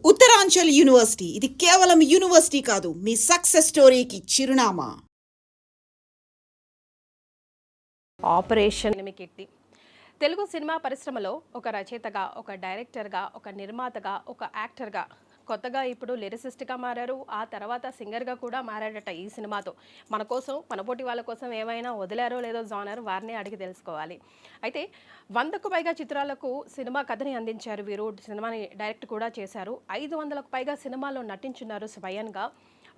Uttaranchal university ఇది కేవలం university కాదు, మీ సక్సెస్ స్టోరీకి చిరునామా. ఆపరేషన్ నిమికెట్టి తెలుగు సినిమా పరిశ్రమలో ఒక రచయితగా, ఒక డైరెక్టర్గా, ఒక నిర్మాతగా, ఒక యాక్టర్గా, కొత్తగా ఇప్పుడు లిరిసిస్ట్గా మారారు. ఆ తర్వాత సింగర్గా కూడా మారాడట ఈ సినిమాతో. మన కోసం, మనపోటి వాళ్ళ కోసం ఏమైనా వదిలారో లేదో జానర్ వారిని అడిగి తెలుసుకోవాలి. అయితే 100కు పైగా చిత్రాలకు సినిమా కథని అందించారు వీరు. సినిమాని డైరెక్ట్ కూడా చేశారు. 500కు పైగా సినిమాల్లో నటించున్నారు స్వయంగా.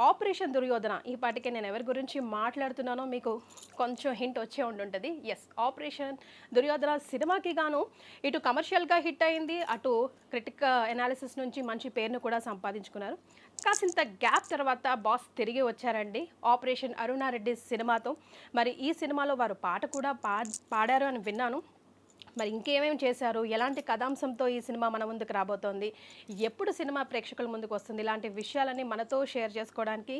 ఆపరేషన్ దుర్యోధన, ఈ పాటికే నేను ఎవరి గురించి మాట్లాడుతున్నానో మీకు కొంచెం హింట్ వచ్చే ఉండుంటుంది. ఎస్, ఆపరేషన్ దుర్యోధన సినిమాకి గాను ఇటు కమర్షియల్గా హిట్ అయింది, అటు క్రిటిక్ ఎనాలిసిస్ నుంచి మంచి పేరును కూడా సంపాదించుకున్నారు. కాసింత గ్యాప్ తర్వాత బాస్ తిరిగి వచ్చారండి ఆపరేషన్ అరుణారెడ్డి సినిమాతో. మరి ఈ సినిమాలో వారు పాట కూడా పాడారు అని విన్నాను. మరి ఇంకేమేమి చేశారు, ఎలాంటి కథాంశంతో ఈ సినిమా మన ముందుకు రాబోతోంది, ఎప్పుడు సినిమా ప్రేక్షకుల ముందుకు వస్తుంది, ఇలాంటి విషయాలని మనతో షేర్ చేసుకోవడానికి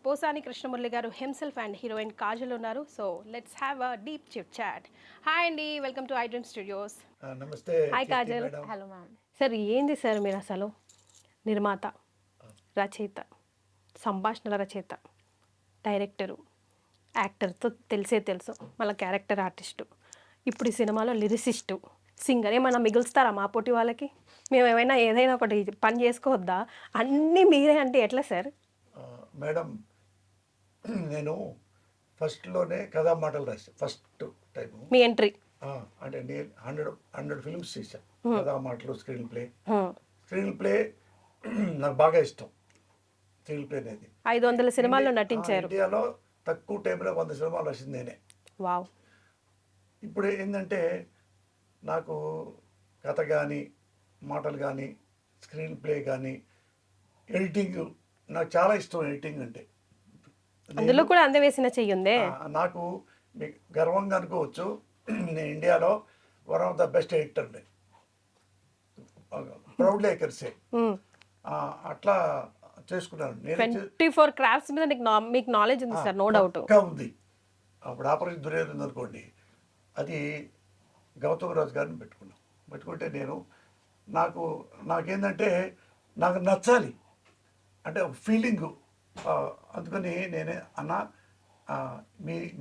పోసాని కృష్ణమురళి గారు హిమ్సెల్ఫ్ అండ్ హీరోయిన్ కాజల్ ఉన్నారు. So let's have a deep chit chat. Hi అండి, welcome to I dream studios. నమస్తే. Hi Kajal. Hello ma'am. Sir, ఏంది సార్ మీరు అసలు నిర్మాత, రచయిత, సంభాషణల రచయిత, డైరెక్టరు, యాక్టర్తో తెలుసు, మళ్ళీ క్యారెక్టర్ ఆర్టిస్టు, ఇప్పుడు ఈ సినిమాలో లిరిసిస్టు, సింగర్. ఏమైనా మిగులుస్తారా మా పోటీ వాళ్ళకి? మేము ఏదైనా ఒకటి పని చేసుకోవద్దా? అన్నీ మీరే అంటే ఎట్లా సార్? మేడం, నేను ఫస్ట్లోనే కథా మాటలు రాశాను. ఫస్ట్ టైం మీ ఎంట్రీ అంటే నేను 100 ఫిల్మ్స్ చేశాను. కథా మాటలు, స్క్రీన్ ప్లే నాకు బాగా ఇష్టం. స్క్రీన్ ప్లే అనేది 500 సినిమాల్లో నటించారు. ఇండియాలో తక్కువ టైంలో 100 సినిమాలు వచ్చింది నేనే. వావ్. ఇప్పుడు ఏంటంటే నాకు కథ కానీ, మాటలు కానీ, స్క్రీన్ ప్లే కానీ, ఎడిటింగ్ నాకు చాలా ఇష్టం. ఎడిటింగ్ అంటే అందులో కూడా అందవేసిన చెయ్యుందే. నాకు గర్వంగా అనుకోవచ్చు, నేను ఇండియాలో one of the best editor, proudly I can say. అట్లా చేసుకున్నాను నేను. 24 క్రాఫ్ట్స్ మీద మీకు నాలెడ్జ్ ఉంది సార్, నో డౌట్. ఉంది. అప్పుడు ఆపరేషన్ దుర్యోధన అనుకోండి, అది గౌతమ్ రాజు గారిని పెట్టుకుంటే నేను నాకేంటంటే నాకు నచ్చాలి అంటే ఫీలింగు. అందుకని నేనే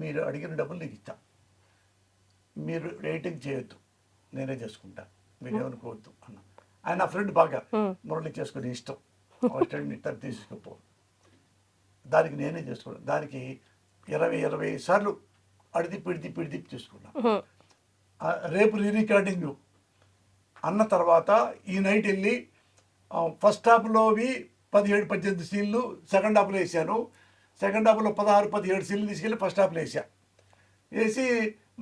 మీరు అడిగిన డబ్బులు నీకు ఇస్తా, మీరు రేటింగ్ చేయొద్దు, నేనే చేసుకుంటా, మీరు ఏమనుకోవద్దు అన్న. ఆయన నా ఫ్రెండ్ బాగా మురళి చేసుకుని ఇష్టం, ఇతను తీసుకుపో, దానికి నేనే చేసుకున్నాను. దానికి 20 సార్లు పిడిది చూసుకున్నా. రేపు రికార్డింగ్ అన్న తర్వాత ఈ నైట్ వెళ్ళి ఫస్ట్ హాఫ్లోవి 17-18 సీన్లు సెకండ్ హాఫ్లో వేసాను. సెకండ్ హాఫ్లో 16-17 సీన్లు తీసుకెళ్ళి ఫస్ట్ హాఫ్లో వేసి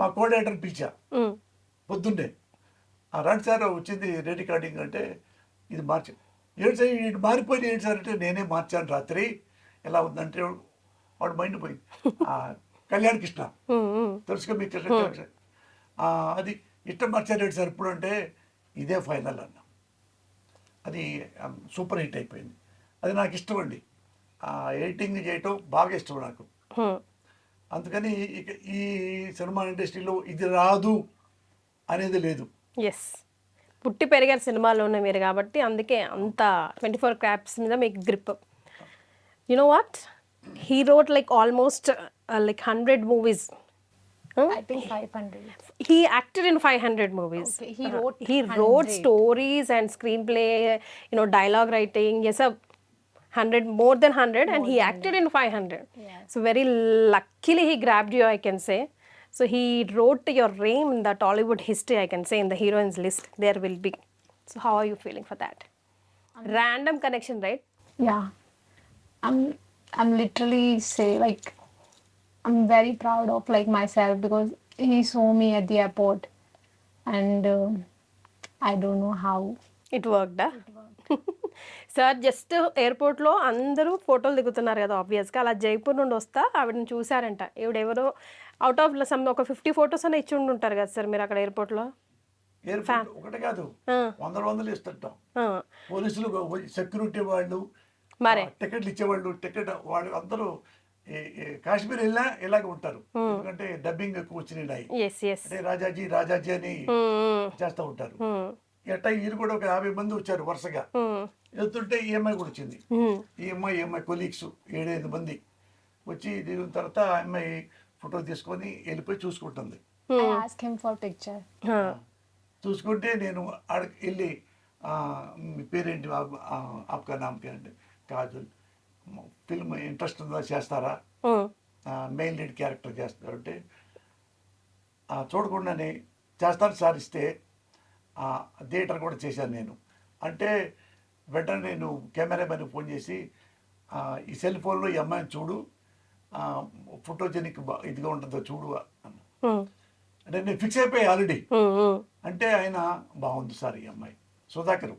మా కోఆర్డినేటర్ని పిలిచా పొద్దున్నే. రండి సార్, వచ్చింది రికార్డింగ్ అంటే ఇది మార్చి. ఏంటి సార్ ఇది మారిపోయింది, ఏంటి సార్ అంటే నేనే మార్చాను రాత్రి. ఎలా ఉందంటే వాడు మైండ్ పోయింది. కళ్యాణ్ కృష్ణ తెలుసుగా మీకు, అది ఇష్టం మార్చారు సార్ ఇప్పుడు అంటే ఇదే ఫైనల్ అన్న. అది సూపర్ హిట్ అయిపోయింది. అది నాకు ఇష్టం అండి, ఎడిటింగ్ చేయటం బాగా ఇష్టం నాకు. అందుకని ఇక ఈ సినిమా ఇండస్ట్రీలో ఇది రాదు అనేది లేదు. ఎస్, పుట్టి పెరిగారు సినిమాలోనే మీరు కాబట్టి అందుకే అంత 24 క్రాఫ్ట్స్ మీద మీకు grip. You know what, he wrote like almost like 100 movies. I think 500. He acted in 500 movies. Okay. He wrote stories and screenplay, dialogue writing. Yes, 100, more than 100, and he acted in 500. Yes. So very luckily he grabbed you, I can say. So he wrote your name in the Tollywood history, I can say, in the heroines list. There will be. So how are you feeling for that? Random connection, right? Yeah. I'm literally I'm very proud of myself because he saw me at the airport and I don't know how it worked. Sir just ఎయిర్పోర్ట్లో అందరూ ఫోటోలు దిగుతున్నారు కదా ఆబ్వియస్గా. అలా జైపూర్ నుండి వస్తా ఆవిడని చూసారంట. ఎవడెవరో అవుట్ ఆఫ్ ఒక 50 ఫొటోస్ అని ఇచ్చి ఉంటారు కదా సార్ మీరు అక్కడ ఎయిర్పోర్ట్లో. ఒకటే కాదు, 100 ఇస్తుంటాం. పోలీసులు, సెక్యూరిటీ వాళ్ళు, టికెట్లు ఇచ్చేవాళ్ళు, వాళ్ళు అందరూ కాశ్మీర్ వెళ్ళినా ఇలాగే ఉంటారు. ఎందుకంటే డబ్బింగ్ ఎక్కువ వచ్చినాయి, అంటే రాజాజీ అని చేస్తూ ఉంటారు. ఎట్టా వీరు కూడా ఒక 50 మంది వచ్చారు వరుసగా. వెళ్తుంటే ఈఎంఐ కూడా వచ్చింది. ఈఎంఐ కొలీగ్స్ 7-8 మంది వచ్చి దిగిన తర్వాత ఆ అమ్మాయి ఫోటో తీసుకొని వెళ్ళిపోయి చూసుకుంటుంది. I asked him for picture. చూసుకుంటే నేను ఆడికి వెళ్ళి మీ పేరేంటి ఆప్కా నామ్ క్యా అంటే కాజల్, ఫిల్మ్ ఇంట్రెస్ట్ ఉందా, చేస్తారా, మెయిన్ లీడ్ క్యారెక్టర్ చేస్తారు అంటే చూడకుండానే చేస్తాను సార్ ఇస్తే థియేటర్ కూడా చేశాను నేను అంటే వెంటనే నేను కెమెరామెన్కి ఫోన్ చేసి ఈ సెల్ ఫోన్లో ఈ అమ్మాయిని చూడు, ఫోటోజెనిక్ ఇదిగా ఉంటుందో చూడు అన్న. అంటే నేను ఫిక్స్ అయిపోయి ఆల్రెడీ. అంటే ఆయన బాగుంది సార్ ఈ అమ్మాయి, సుధాకర్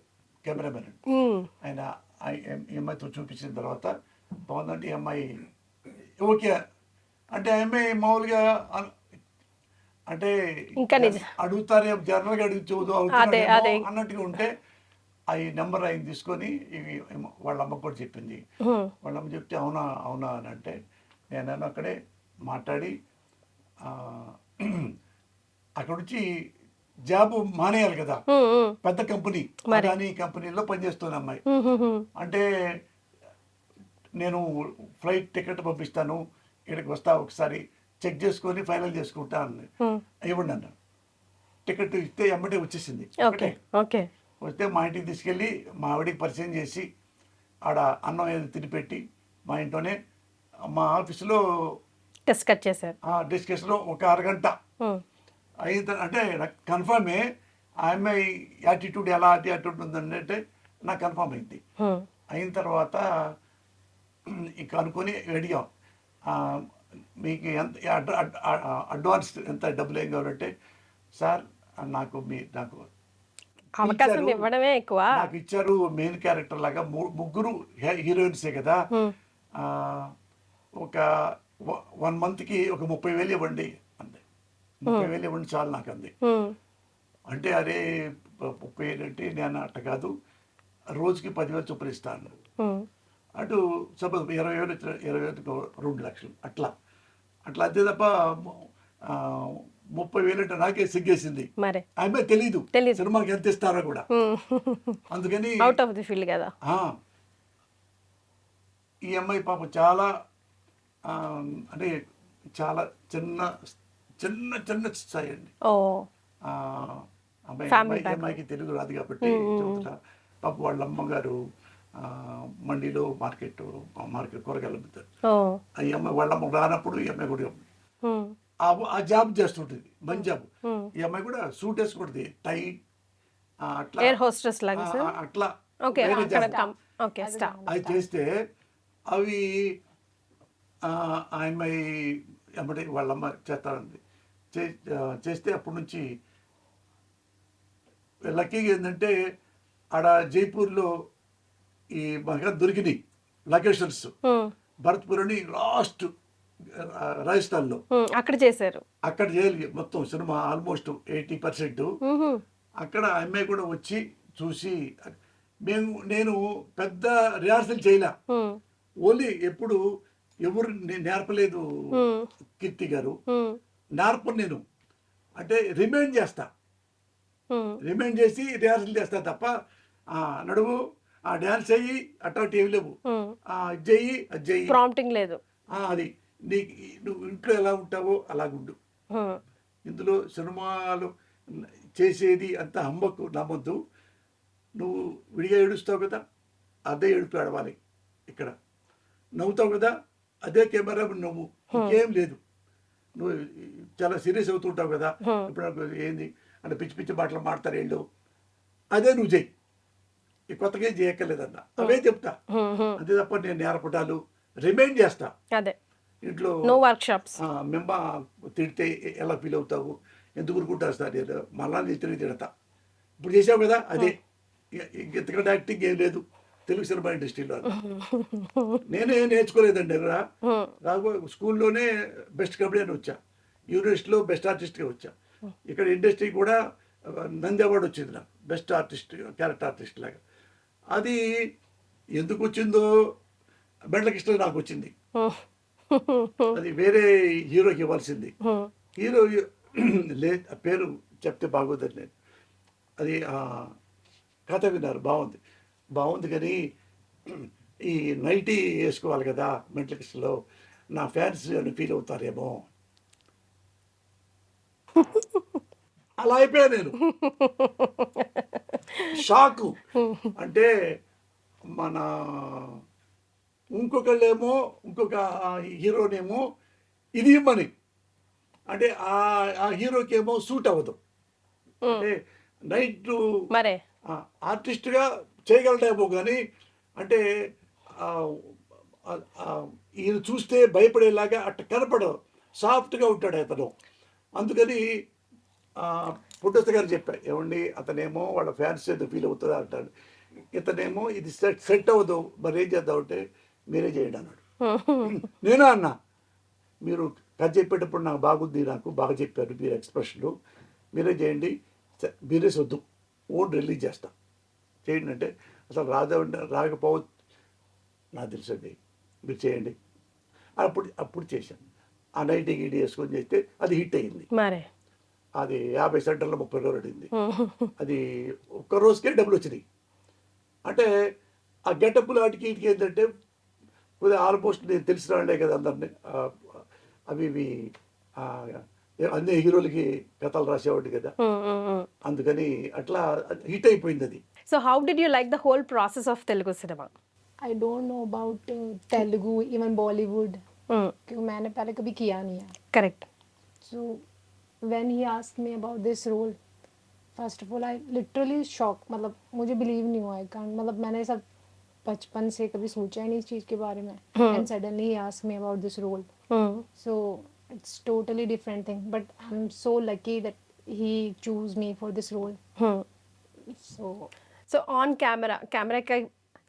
కెమెరామెన్ అండి, ఆయన ఈ అమ్మాయితో చూపించిన తర్వాత బాగుందంటే ఈ అమ్మాయి ఓకే అంటే ఆ అమ్మాయి మామూలుగా అంటే అడుగుతారే జనరల్గా అడుగుతూ అన్నట్టుగా ఉంటే ఆ నెంబర్ ఆయన తీసుకొని ఇవి వాళ్ళ అమ్మకు కూడా చెప్పింది. వాళ్ళ అమ్మ చెప్తే అవునా అవునా అని అంటే నేను అక్కడే మాట్లాడి అక్కడ నుంచి జాబ్ మానేయాలి కదా, పెద్ద కంపెనీ అదానీ కంపెనీలో పనిచేస్తున్న అమ్మాయి. అంటే నేను ఫ్లైట్ టికెట్ పంపిస్తాను, ఇక్కడికి వస్తా, ఒకసారి చెక్ చేసుకొని ఫైనల్ చేసుకుంటా అని ఇవ్వండి అన్న. టికెట్ ఇస్తే ఎమ్మటే వచ్చేసింది. వస్తే మా ఇంటికి తీసుకెళ్ళి మా ఆవిడికి పరిచయం చేసి ఆడ అన్నం ఏదో తినిపెట్టి మా ఇంట్లోనే మా ఆఫీసులో డిస్కస్లో ఒక అరగంట అయిన అంటే నాకు కన్ఫర్మే ఆ అమ్మాయి యాటిట్యూడ్ ఎలా యాటిట్యూడ్ ఉందండి అంటే నాకు కన్ఫర్మ్ అయింది. అయిన తర్వాత ఇక అనుకొని అడిగాం మీకు ఎంత అడ్వాన్స్ ఎంత డబ్బులు ఏం కావాలంటే సార్ నాకు అవకాశం ఇవ్వడమే ఎక్కువ నాకు ఇచ్చారు, మెయిన్ క్యారెక్టర్ లాగా ముగ్గురు హీరోయిన్సే కదా, ఒక 1 monthకి ఒక 30,000 ఇవ్వండి అంది. 30,000 ఇవ్వండి చాలు నాకు అంది. అంటే అరే 30,000 అంటే నేను అట్ట కాదు, రోజుకి 10,000 చొప్పున ఇస్తాను. అటు సపోజ్ 20,000 2 లక్షలు అట్లా అంతే తప్ప 30,000 అంటే నాకే సిగ్గేసింది. ఆమె తెలీదు సినిమాకి ఎంత ఇస్తారో కూడా. అందుకని అవుట్ ఆఫ్ ది ఫీల్డ్ కదా. ఈ అమ్మాయి పాపం చాలా అంటే చాలా చిన్న చిన్న చిన్న స్థాయి అండి. అమ్మాయికి తెలుగు రాదు కాబట్టి పాప వాళ్ళ అమ్మగారు మండీలో మార్కెట్ కూరగాయలు అమ్ముతారు. ఈ అమ్మాయి వాళ్ళ అమ్మ రానప్పుడు ఈ అమ్మాయి కూడా ఆ జాబ్ చేస్తుంటుంది, మంచి జాబ్. ఈ అమ్మాయి కూడా సూట్ వేసుకుంటుంది, టై అట్లా అట్లా అవి చేస్తే అవి ఆ అమ్మాయి అమ్మడి వాళ్ళమ్మ చేస్తారండి. చేస్తే అప్పటి నుంచి లక్కీగా ఏంటంటే ఆడ జైపూర్లో ఈ బాగా దొరికినాయి లొకేషన్స్. భరత్పూర్ అని లాస్ట్ రాజస్థాన్లో అక్కడ చేశారు. అక్కడ చేయాలి మొత్తం సినిమా ఆల్మోస్ట్ 80%. అక్కడ అమ్మాయి కూడా వచ్చి చూసి నేను పెద్ద రిహార్సల్ చేయలే, ఓన్లీ ఎప్పుడు ఎవరు నేర్పలేదు కీర్తి గారు, నేర్పను నేను అంటే రిమైండ్ చేస్తా, రిమైండ్ చేసి రిహార్సల్ చేస్తా తప్ప నడువు డ్యాన్స్ అయ్యి అట్లాంటి ఏమి లేవు, చెయ్యి అది చెయ్యి ప్రాంప్టింగ్ లేదు. అది నువ్వు ఇంట్లో ఎలా ఉంటావో అలాగుండు. ఇందులో సినిమాలు చేసేది అంత హంబకు నమ్మొద్దు. నువ్వు విడిగా ఏడుస్తావు కదా, అదే ఏడుపు ఏడవాలి. ఇక్కడ నవ్వుతావు కదా, అదే కెమెరా నవ్వు, ఇంకేం లేదు. నువ్వు చాలా సీరియస్ అవుతుంటావు కదా, ఇప్పుడు నాకు ఏంది అంటే పిచ్చి పిచ్చి మాటలు మాడతారు వీళ్ళు, అదే నువ్వు చెయ్యి, ఈ కొత్తగా ఏం చేయక్కర్లేదన్న, అవే చెప్తా. అంతే తప్ప నేను నేర్పటాలు రిమైండ్ చేస్తా. ఇంట్లో మెంబ తిడితే ఎలా ఫీల్ అవుతావు, ఎందుకు ఊరుకుంటారు సార్, మళ్ళా నేను తిరిగి తిడతా. ఇప్పుడు చేసావు కదా అదే, ఇంతకంటే యాక్టింగ్ ఏం లేదు తెలుగు సినిమా ఇండస్ట్రీలో. నేనే నేర్చుకోలేదండి. రాఘవ స్కూల్లోనే బెస్ట్ కబడ్డీ అని వచ్చా, యూనివర్సిటీలో బెస్ట్ ఆర్టిస్ట్గా వచ్చా. ఇక్కడ ఇండస్ట్రీ కూడా నంది అవార్డు వచ్చింది నాకు, బెస్ట్ ఆర్టిస్ట్ క్యారెక్టర్ ఆర్టిస్ట్ లాగా. అది ఎందుకు వచ్చిందో బెండ్లకృష్ణ నాకు వచ్చింది, అది వేరే హీరోకి ఇవ్వాల్సింది. హీరో పేరు చెప్తే బాగోదని నేను అది కథ విన్నారు, బాగుంది. బాగుంది కానీ ఈ నైటీ వేసుకోవాలి కదా మెంటల్ కిస్లో, నా ఫ్యాన్స్ అని ఫీల్ అవుతారేమో. అలా అయిపోయా నేను, షాకు. అంటే మన ఇంకొకళ్ళేమో ఇంకొక హీరోనేమో ఇది ఇమ్మని, అంటే ఆ హీరోకి ఏమో సూట్ అవ్వదు. అంటే నైట్ మరే ఆర్టిస్ట్గా చేయగలడేమో కానీ అంటే ఆ, ఈయన చూస్తే భయపడేలాగా అట్ట కనపడదు, సాఫ్ట్గా ఉంటాడు అతను. అందుకని పుట్టస్త గారు చెప్పారు, ఏమండి అతనేమో వాళ్ళ ఫ్యాన్స్ ఏదో ఫీల్ అవుతుందా అంటాడు, ఇతనేమో ఇది సెట్ అవ్వదు, మరి ఏం చేద్దాం అంటే మీరే చేయండి అన్నాడు. నేనా అన్నా, మీరు కథ చెప్పేటప్పుడు నాకు బాగుంది, నాకు బాగా చెప్పారు మీరు ఎక్స్ప్రెషన్లు, మీరే చేయండి, మీరే వద్దు ఓన్ రిలీజ్ చేస్తా చేయండి అంటే, అసలు రాకపోవచ్చు నాకు తెలుసండి, మీరు చేయండి. అప్పుడు చేశాను. ఆ నైట్ గిడి వేసుకొని చేస్తే అది హిట్ అయింది. మరే అది 50 సెంటర్లో 30 రోజులు అడింది. అది ఒక్క రోజుకే డబ్బులు వచ్చినాయి. అంటే ఆ గెటప్లు వాటికి ఇటుకి ఏంటంటే కొద్దిగా ఆల్మోస్ట్ నేను తెలిసిన వాళ్ళే కదా అందరినీ, అవి ఇవి అన్ని హీరోలకి కథలు రాసేవాడు కదా, అందుకని అట్లా హిట్ అయిపోయింది అది. So how did you like the whole process of Telugu cinema? I don't know about Telugu, even Bollywood, क्योंकि मैंने पहले कभी किया नहीं है. Correct. So when he asked me about this role, first of all I literally shocked. मतलब मुझे believe नहीं हुआ. I can't, मतलब मैंने सब बचपन से कभी सोचा ही नहीं इस चीज़ के बारे में, and suddenly he asked me about this role. So it's totally different thing, but I'm so lucky that he chose me for this role. So on camera के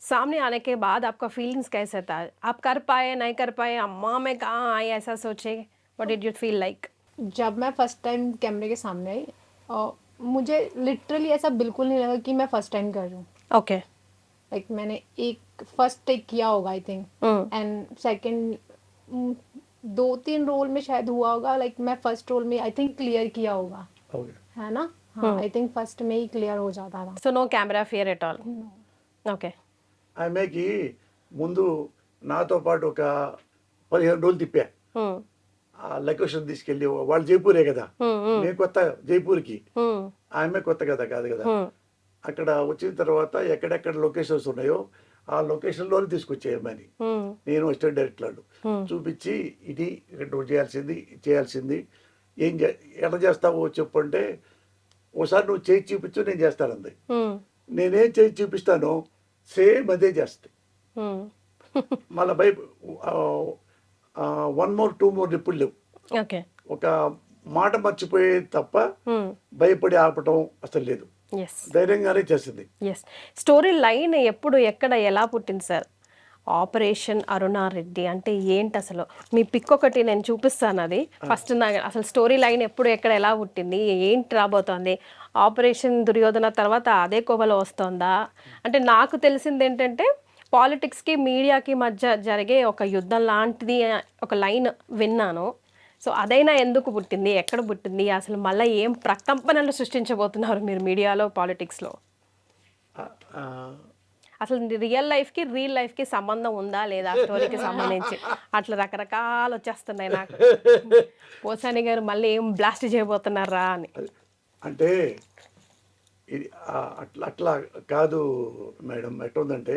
सामने आने के बाद आपका फीलिंग्स कैसे था? आप कर पाए नहीं कर पाए, अम्मा मैं कहाँ आई ऐसा सोचे, what did you feel like? जब मैं फर्स्ट टाइम कैमरे के सामने आई, मुझे लिटरली ऐसा बिल्कुल नहीं लगा कि मैं फर्स्ट टाइम कर रही हूँ. ओके. लाइक मैंने एक फर्स्ट टेक किया होगा I think, and second 2-3 role में शायद हुआ होगा. लाइक मैं फर्स्ट रोल में आई थिंक क्लियर किया होगा, है ना? हाँ, आई थिंक फर्स्ट में ही क्लियर हो जाता था. So no camera fear at all? No. Okay. ఆమెకి ముందు నాతో పాటు ఒక 15 రోజులు తిప్పా. ఆ లొకేషన్ తీసుకెళ్ళి, వాళ్ళు జైపూరే కదా, నేను కొత్త జైపూర్కి, ఆమె కొత్త కదా కాదు కదా. అక్కడ వచ్చిన తర్వాత ఎక్కడెక్కడ లొకేషన్స్ ఉన్నాయో ఆ లొకేషన్లోనే తీసుకొచ్చేయమని నేను అసిస్టెంట్ డైరెక్టర్లు చూపించి, ఇది ఇక్కడ నువ్వు చేయాల్సింది ఎలా చేస్తావో చెప్పంటే, ఒకసారి నువ్వు చేసి చూపించు నేను చేస్తానంది. నేనేం చేసి చూపిస్తానో సేమ్ అదే చేస్తాయి. మళ్ళీ 1 more 2 more ఇప్పుడు లేవు. ఓకే. ఒక మాట మర్చిపోయే తప్ప భయపడి ఆపటం అసలు లేదు, ధైర్యంగానే చేసింది. ఎస్. స్టోరీ లైన్ ఎప్పుడు ఎక్కడ ఎలా పుట్టింది సార్? ఆపరేషన్ అరుణారెడ్డి అంటే ఏంటి అసలు? మీ పిక్ ఒకటి నేను చూపిస్తాను, అది ఫస్ట్ అసలు స్టోరీ లైన్ ఎప్పుడు ఎక్కడ ఎలా పుట్టింది, ఏంటి రాబోతోంది? ఆపరేషన్ దుర్యోధన తర్వాత అదే కోవలో వస్తుందా? అంటే నాకు తెలిసింది ఏంటంటే పాలిటిక్స్కి మీడియాకి మధ్య జరిగే ఒక యుద్ధం లాంటిది ఒక లైన్ విన్నాను. సో అదైనా ఎందుకు పుట్టింది, ఎక్కడ పుట్టింది, అసలు మళ్ళీ ఏం ప్రకంపనలు సృష్టించబోతున్నారు మీరు మీడియాలో, పాలిటిక్స్లో? అసలు రియల్ లైఫ్కి సంబంధం ఉందా లేదా స్టోరీకి సంబంధించి? అట్లా రకరకాలు వచ్చేస్తున్నాయి నాకు. పోసాని గారు మళ్ళీ ఏం బ్లాస్ట్ చేయబోతున్నారా అని. అంటే ఇది అట్లా కాదు మేడం. ఎట్లుందంటే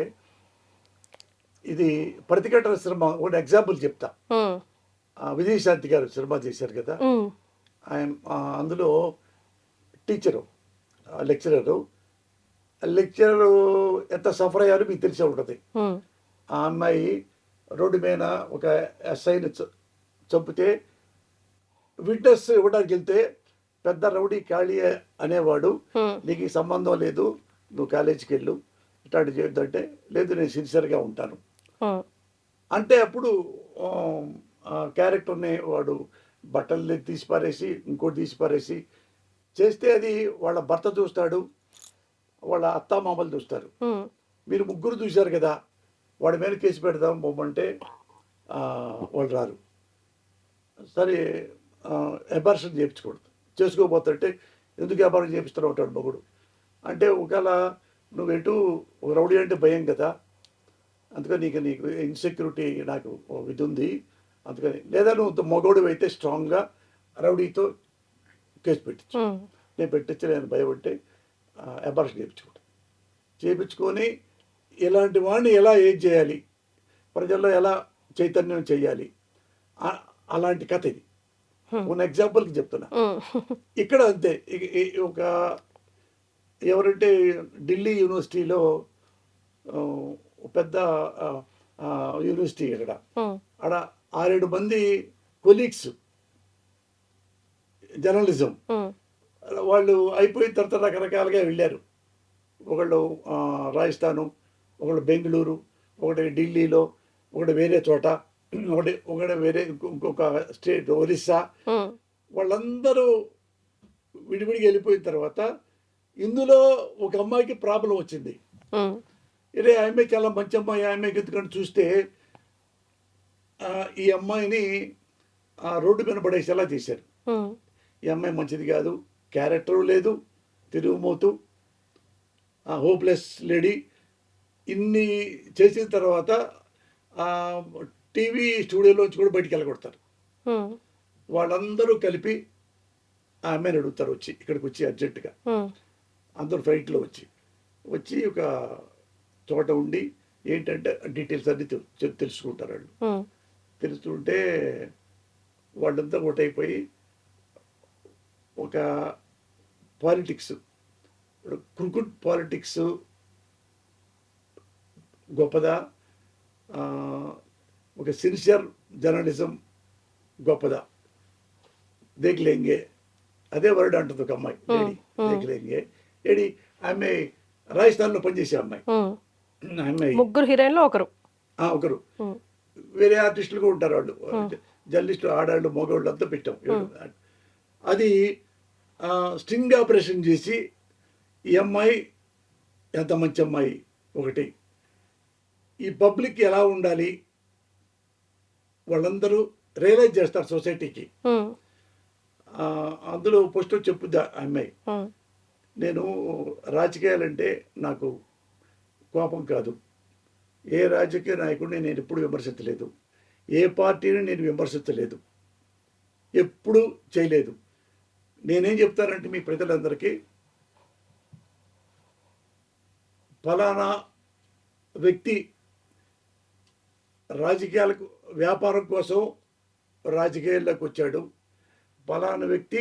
ఇది ప్రతిఘటన సినిమా. ఒక ఎగ్జాంపుల్ చెప్తా. విజయశాంతి గారు సినిమా చేశారు కదా, ఆయన అందులో టీచరు, లెక్చరరు ఎంత సఫర్ అయ్యారో మీకు తెలిసే ఉంటుంది. ఆ అమ్మాయి రోడ్డు మీద ఒక ఎస్ఐని చంపితే విట్నెస్ ఇవ్వడానికి వెళ్తే పెద్ద రౌడీ ఖాళీ అనేవాడు, నీకు ఈ సంబంధం లేదు, నువ్వు కాలేజీకి వెళ్ళు, ఇట్లాంటి చేయొద్దంటే, లేదు నేను సిన్సియర్గా ఉంటాను అంటే, అప్పుడు క్యారెక్టర్ని వాడు బట్టలు తీసి పారేసి ఇంకోటి తీసి పారేసి చేస్తే అది వాళ్ళ భర్త చూస్తాడు, వాళ్ళ అత్తామామలు చూస్తారు. మీరు ముగ్గురు చూశారు కదా, వాడి మీద కేసు పెడదాం బొమ్మంటే వాళ్ళు రారు. సరే అబార్షన్ చేసుకోకూడదు, చేసుకోకపోతుంటే ఎందుకు అబార్షన్ చేపిస్తూనే ఉంటాడు మగుడు. అంటే ఒకవేళ నువ్వు ఎటు రౌడీ అంటే భయం కదా, అందుకని నీకు ఇన్సెక్యూరిటీ నాకు ఇది ఉంది, అందుకని లేదా నువ్వు మగోడు అయితే స్ట్రాంగ్గా రౌడీతో కేసు పెట్టించు. నేను పెట్టించలేను భయపడితే అబార్షన్ చేయించుకొని ఇలాంటి వాడిని ఎలా ఏం చేయాలి, ప్రజల్లో ఎలా చైతన్యం చేయాలి, అలాంటి కథ ఇది. ఉన్న ఎగ్జాంపుల్కి చెప్తున్నా. ఇక్కడ అంతే. ఒక ఎవరంటే ఢిల్లీ యూనివర్సిటీలో పెద్ద యూనివర్సిటీ అక్కడ ఆడ 6-7 మంది కొలీగ్స్ జర్నలిజం వాళ్ళు అయిపోయిన తర్వాత రకరకాలుగా వెళ్ళారు. ఒకళ్ళు రాజస్థాను, ఒకళ్ళు బెంగళూరు, ఒకటి ఢిల్లీలో, ఒకటి వేరే చోట, ఒకటి వేరే ఇంకొక స్టేట్ ఒరిస్సా. వాళ్ళందరూ విడివిడిగా వెళ్ళిపోయిన తర్వాత ఇందులో ఒక అమ్మాయికి ప్రాబ్లం వచ్చింది. ఇదే ఆ అమ్మాయి చాలా మంచి అమ్మాయి, ఆ అమ్మాయికి ఎందుకంటే చూస్తే ఈ అమ్మాయిని రోడ్డు మీద పడేసేలా చేశారు. ఈ అమ్మాయి మంచిది కాదు, క్యారెక్టరు లేదు, తిరుగుమోతు, హోప్లెస్ లేడీ. ఇన్ని చేసిన తర్వాత టీవీ స్టూడియోలోంచి కూడా బయటికి వెళ్ళగొడతారు. వాళ్ళందరూ కలిపి ఆ అమ్మాయిని అడుగుతారు వచ్చి, ఇక్కడికి వచ్చి అర్జెంటుగా అందరూ ఫ్లైట్లో వచ్చి ఒక చోట ఉండి ఏంటంటే డీటెయిల్స్ అన్ని తెలుసుకుంటారు. వాళ్ళు తెలుసుకుంటే వాళ్ళంతా ఒకటైపోయి ఒక పాలిటిక్స్, క్రికెట్ పాలిటిక్స్ గొప్పదా, ఒక సిన్సియర్ జర్నలిజం గొప్పదా, దేఖ్లేంగే అదే వర్డ్ అంటుంది ఒక అమ్మాయి, దేఖ్లేంగే. ఏడి ఆమె రాజస్థాన్లో పనిచేసే అమ్మాయి. అమ్మాయి ముగ్గురు హీరోయిన్లో ఒకరు వేరే ఆర్టిస్టులు కూడా ఉంటారు. వాళ్ళు జర్నలిస్టులు, ఆడాళ్ళు, మగవాళ్ళు అంతా పెట్టాం. అది స్టింగ్ ఆపరేషన్ చేసి ఈ అమ్మాయి ఎంత మంచి అమ్మాయి, ఒకటి ఈ పబ్లిక్ ఎలా ఉండాలి వాళ్ళందరూ రియలైజ్ చేస్తారు సొసైటీకి. అందులో ఫస్ట్ చెప్పుద్దా ఆ అమ్మాయి, నేను రాజకీయాలంటే నాకు కోపం కాదు, ఏ రాజకీయ నాయకుడిని నేను ఎప్పుడు విమర్శించలేదు, ఏ పార్టీని నేను విమర్శించలేదు, ఎప్పుడు చేయలేదు. నేనేం చెప్తానంటే మీ ప్రజలందరికీ, ఫలానా వ్యక్తి రాజకీయాలకు వ్యాపారం కోసం రాజకీయాల్లోకి వచ్చాడు, ఫలానా వ్యక్తి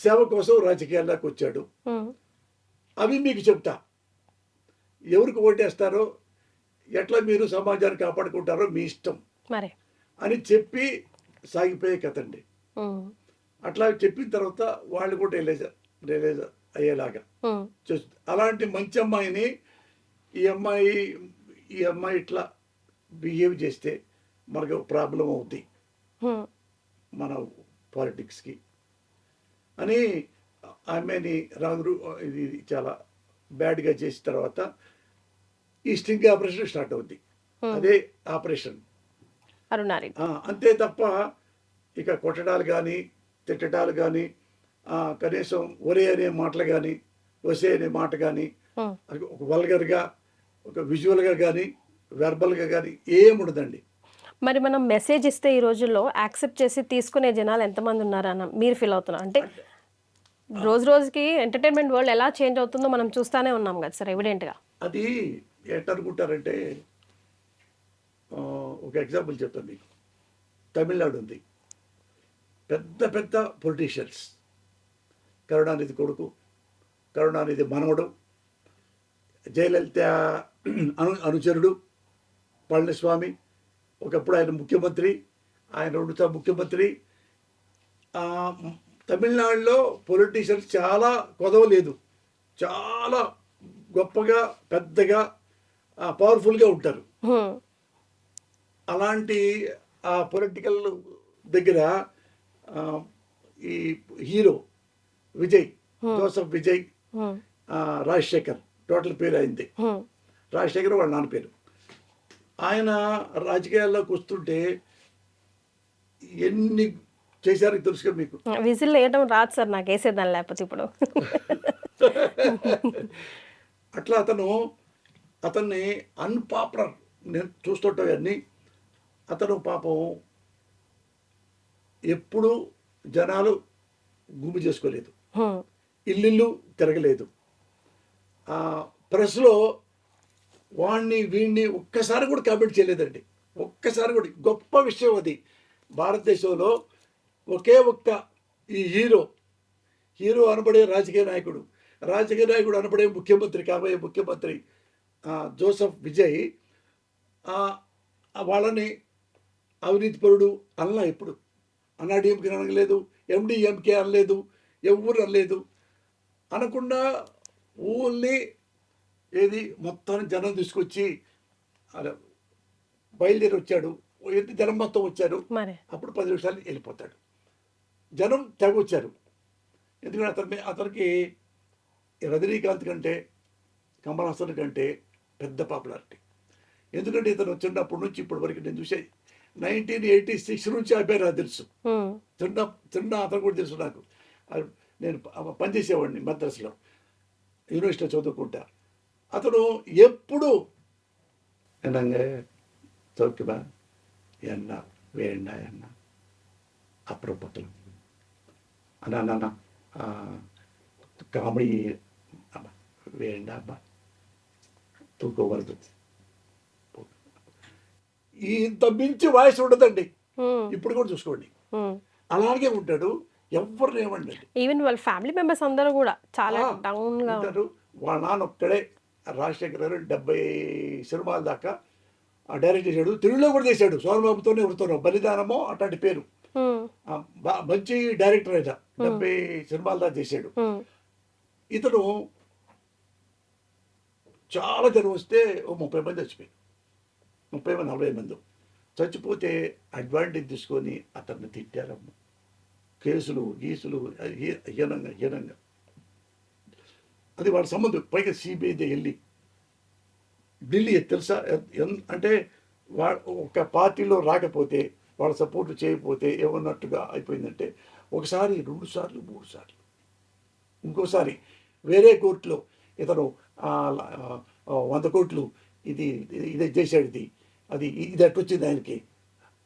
సేవ కోసం రాజకీయాల్లోకి వచ్చాడు, అవి మీకు చెప్తా. ఎవరికి ఓటేస్తారో, ఎట్లా మీరు సమాజాన్ని కాపాడుకుంటారో మీ ఇష్టం అని చెప్పి సాగిపోయే కథ అండి. అట్లా చెప్పిన తర్వాత వాళ్ళు కూడా రియలైజ్ అయ్యేలాగా చేస్తుంది. అలాంటి మంచి అమ్మాయిని ఈ అమ్మాయి ఇట్లా బిహేవ్ చేస్తే మనకు ప్రాబ్లం అవుతుంది మన పాలిటిక్స్కి అని ఆమెని ఇది చాలా బ్యాడ్గా చేసిన తర్వాత ఈ స్టింగ్ ఆపరేషన్ స్టార్ట్ అవుద్ది. అదే ఆపరేషన్ అంతే తప్ప ఇక కొట్టడాలు కానీ తిట్టడాలు కానీ కనీసం ఒరే అనే మాటలు కానీ వసే అనే మాట కానీ ఒక వల్గర్గా ఒక విజువల్గా కానీ వెర్బల్గా కానీ ఏముండదండి. మరి మనం మెసేజ్ ఇస్తే ఈ రోజుల్లో యాక్సెప్ట్ చేసి తీసుకునే జనాలు ఎంతమంది ఉన్నారన్న మీరు ఫీల్ అవుతున్నారు? అంటే రోజు రోజుకి ఎంటర్టైన్మెంట్ వరల్డ్ ఎలా చేంజ్ అవుతుందో మనం చూస్తూనే ఉన్నాం కదా సార్, ఎవిడెంట్గా. అది ఎట్టనుకుంటారంటే, ఒక ఎగ్జాంపుల్ చెప్తాను మీకు. తమిళనాడు ఉంది, పెద్ద పెద్ద పొలిటీషియన్స్, కరుణానిధి కొడుకు, కరుణానిధి మనవడు, జయలలిత అనుచరుడు పళనిస్వామి, ఒకప్పుడు ఆయన ముఖ్యమంత్రి, ఆయన 2 సార్లు ముఖ్యమంత్రి. తమిళనాడులో పొలిటీషియన్స్ చాలా కొదవలేదు, చాలా గొప్పగా పెద్దగా పవర్ఫుల్గా ఉంటారు. అలాంటి ఆ పొలిటికల్ దగ్గర ఈ hero Vijay, Joseph Vijay, Rajasekhar, total పేరు అయింది రాజశేఖర్, వాళ్ళ నాన్న పేరు. ఆయన రాజకీయాల్లోకి వస్తుంటే ఎన్ని చేశారో తెలుసుగా మీకు. విజిల్ వేయడం రాదు సార్ నాకు, వేసేదాన్ని లేకపోతే ఇప్పుడు. అట్లా అతన్ని అన్పాపులర్ నేను చూస్తుంటాం అన్నీ. అతను పాపం ఎప్పుడు జనాలు గుమి చేసుకోలేదు, ఇల్లు తిరగలేదు. ప్రెస్లో వీడిని ఒక్కసారి కూడా కామెంట్ చేయలేదండి, ఒక్కసారి కూడా. గొప్ప విషయం అది. భారతదేశంలో ఒకే ఒక్క ఈ హీరో అనబడే రాజకీయ నాయకుడు అనబడే ముఖ్యమంత్రి, కాబోయే ముఖ్యమంత్రి జోసెఫ్ విజయ్ వాళ్ళని అవినీతిపరుడు అనలా. ఎప్పుడు అన్నాడీఎంకే అనలేదు, ఎండిఎంకే అనలేదు, ఎవరు అనలేదు. అనకుండా ఓన్లీ ఏది మొత్తాన్ని జనం తీసుకొచ్చి బయలుదేరి వచ్చాడు. జనం మొత్తం వచ్చారు. అప్పుడు 10 నిమిషాలు వెళ్ళిపోతాడు. జనం తెగ వచ్చారు. ఎందుకంటే అతనికి రజనీకాంత్ కంటే కమల్ హాసన్ కంటే పెద్ద పాపులారిటీ. ఎందుకంటే ఇతను వచ్చినప్పటి నుంచి ఇప్పటి వరకు నేను చూసే 1986 నుంచి అబ్బాయి నాకు తెలుసు. చిన్న అతను కూడా తెలుసు నాకు. నేను పనిచేసేవాడిని మద్రాసులో, యూనివర్సిటీలో చదువుకుంటా. అతను ఎప్పుడు చౌక్యమా ఎన్న వేయండా ఎన్న అప్రపత్తులు అన్న కామెడీ వేయండా అబ్బా తూకోవద్దు. ఇంత మించి వాయిస్ ఉండదండి. ఇప్పుడు కూడా చూసుకోండి, అలాగే ఉంటాడు. ఎవరు ఏమండి, ఈవెన్ వాళ్ళ ఫ్యామిలీ మెంబర్స్ అందరూ కూడా చాలా డౌన్ గా ఉంటారు. వాళ్ళ నాన్న ఒక్కడే రాజశేఖర్ గారు 70 సినిమాల దాకా డైరెక్ట్ చేశాడు. తెలుగులో కూడా చేశాడు. సోమబాబుతోనే ఎవరుతారు బలిదానమో అట్లాంటి పేరు. మంచి డైరెక్టర్ అయినా 70 సినిమాల దాకా చేశాడు. ఇతను చాలా జనం వస్తే 30 మంది చచ్చిపోయారు. 30 మంది 40 మంది చచ్చిపోతే అడ్వాంటేజ్ తీసుకొని అతన్ని తిట్టారమ్మ. కేసులు గీసులు హీనంగా అది వాళ్ళ సంబంధం. పైగా సిబిఐ వెళ్ళి ఢిల్లీ తెలుసా అంటే ఒక పార్టీలో రాకపోతే వాళ్ళ సపోర్ట్ చేయకపోతే ఏమన్నట్టుగా అయిపోయిందంటే ఒకసారి 2 సార్లు 3 సార్లు. ఇంకోసారి వేరే కోర్టులో ఇతను 100 కోట్లు ఇది చేశాడు, ఇది అట్టొచ్చింది ఆయనకి.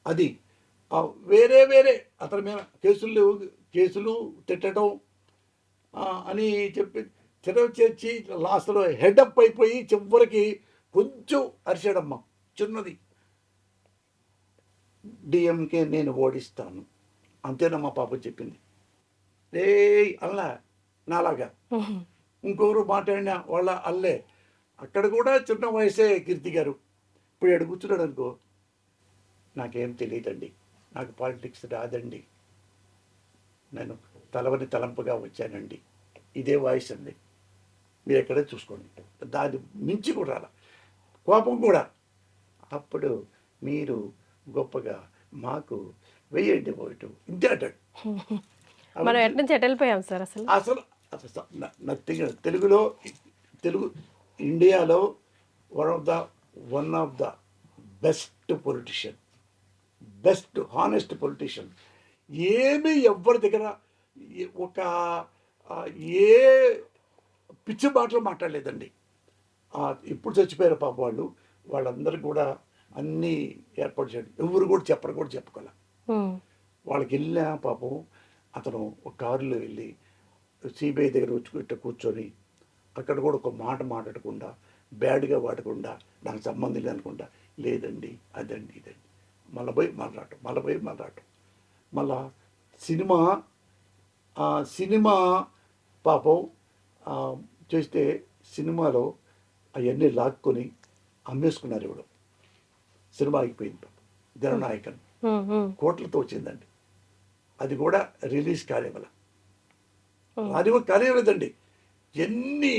అది వేరే అతని మీద కేసులు తిట్టడం అని చెప్పి చేర్చి లాస్ట్లో హెడప్ అయిపోయి చివరికి కొంచెం అరిచాడమ్మ. చిన్నది డిఎంకే నేను ఓడిస్తాను అంతేనమ్మా పాప చెప్పింది. అల్లా నాలాగా ఇంకొకరు మాట్లాడినా వాళ్ళ అల్లే. అక్కడ కూడా చిన్న వయసే కీర్తి గారు. ఇప్పుడు ఎక్కడ కూర్చున్నాడు అనుకో, నాకేం తెలియదండి, నాకు పాలిటిక్స్ రాదండి, నేను తలంపుగా వచ్చానండి, ఇదే వాయిస్ అండి. మీరు ఎక్కడే చూసుకోండి. దాన్ని మించి కూడా రాల కోపం కూడా. అప్పుడు మీరు గొప్పగా మాకు వెయ్యండి ఓటు ఇంతే అంటాడు. మనం ఎట్ నుంచి వెళ్ళిపోయాం సార్. అసలు నథింగ్. తెలుగు ఇండియాలో one of the best politician, best honest politician. ఏమీ ఎవ్వరి దగ్గర ఏ పిచ్చి మాటలు మాట్లాడలేదండి. ఇప్పుడు చచ్చిపోయారు పాప వాళ్ళందరూ కూడా అన్నీ ఏర్పాటు చేయడం. ఎవరు కూడా చెప్పుకోలే. వాళ్ళకి వెళ్ళిన పాపం అతను ఒక కారులో వెళ్ళి సిబిఐ దగ్గర వచ్చి కూర్చొని అక్కడ కూడా ఒక మాట మాట్లాడకుండా, బ్యాడ్గా వాడకుండా, నాకు సంబంధం లేదనుకుంటా, లేదండి అదండి ఇదండి, మళ్ళీ పోయి మాట్లాడటం. మళ్ళా సినిమా పాపం చేస్తే సినిమాలో అవన్నీ లాక్కొని అమ్మేసుకున్నారు. ఇవ్వడం సినిమా ఆగిపోయింది. పాపం జననాయకన్ కోట్లతో వచ్చిందండి. అది కూడా రిలీజ్ కాలేవల. అది కాలేవలేదండి. ఎన్ని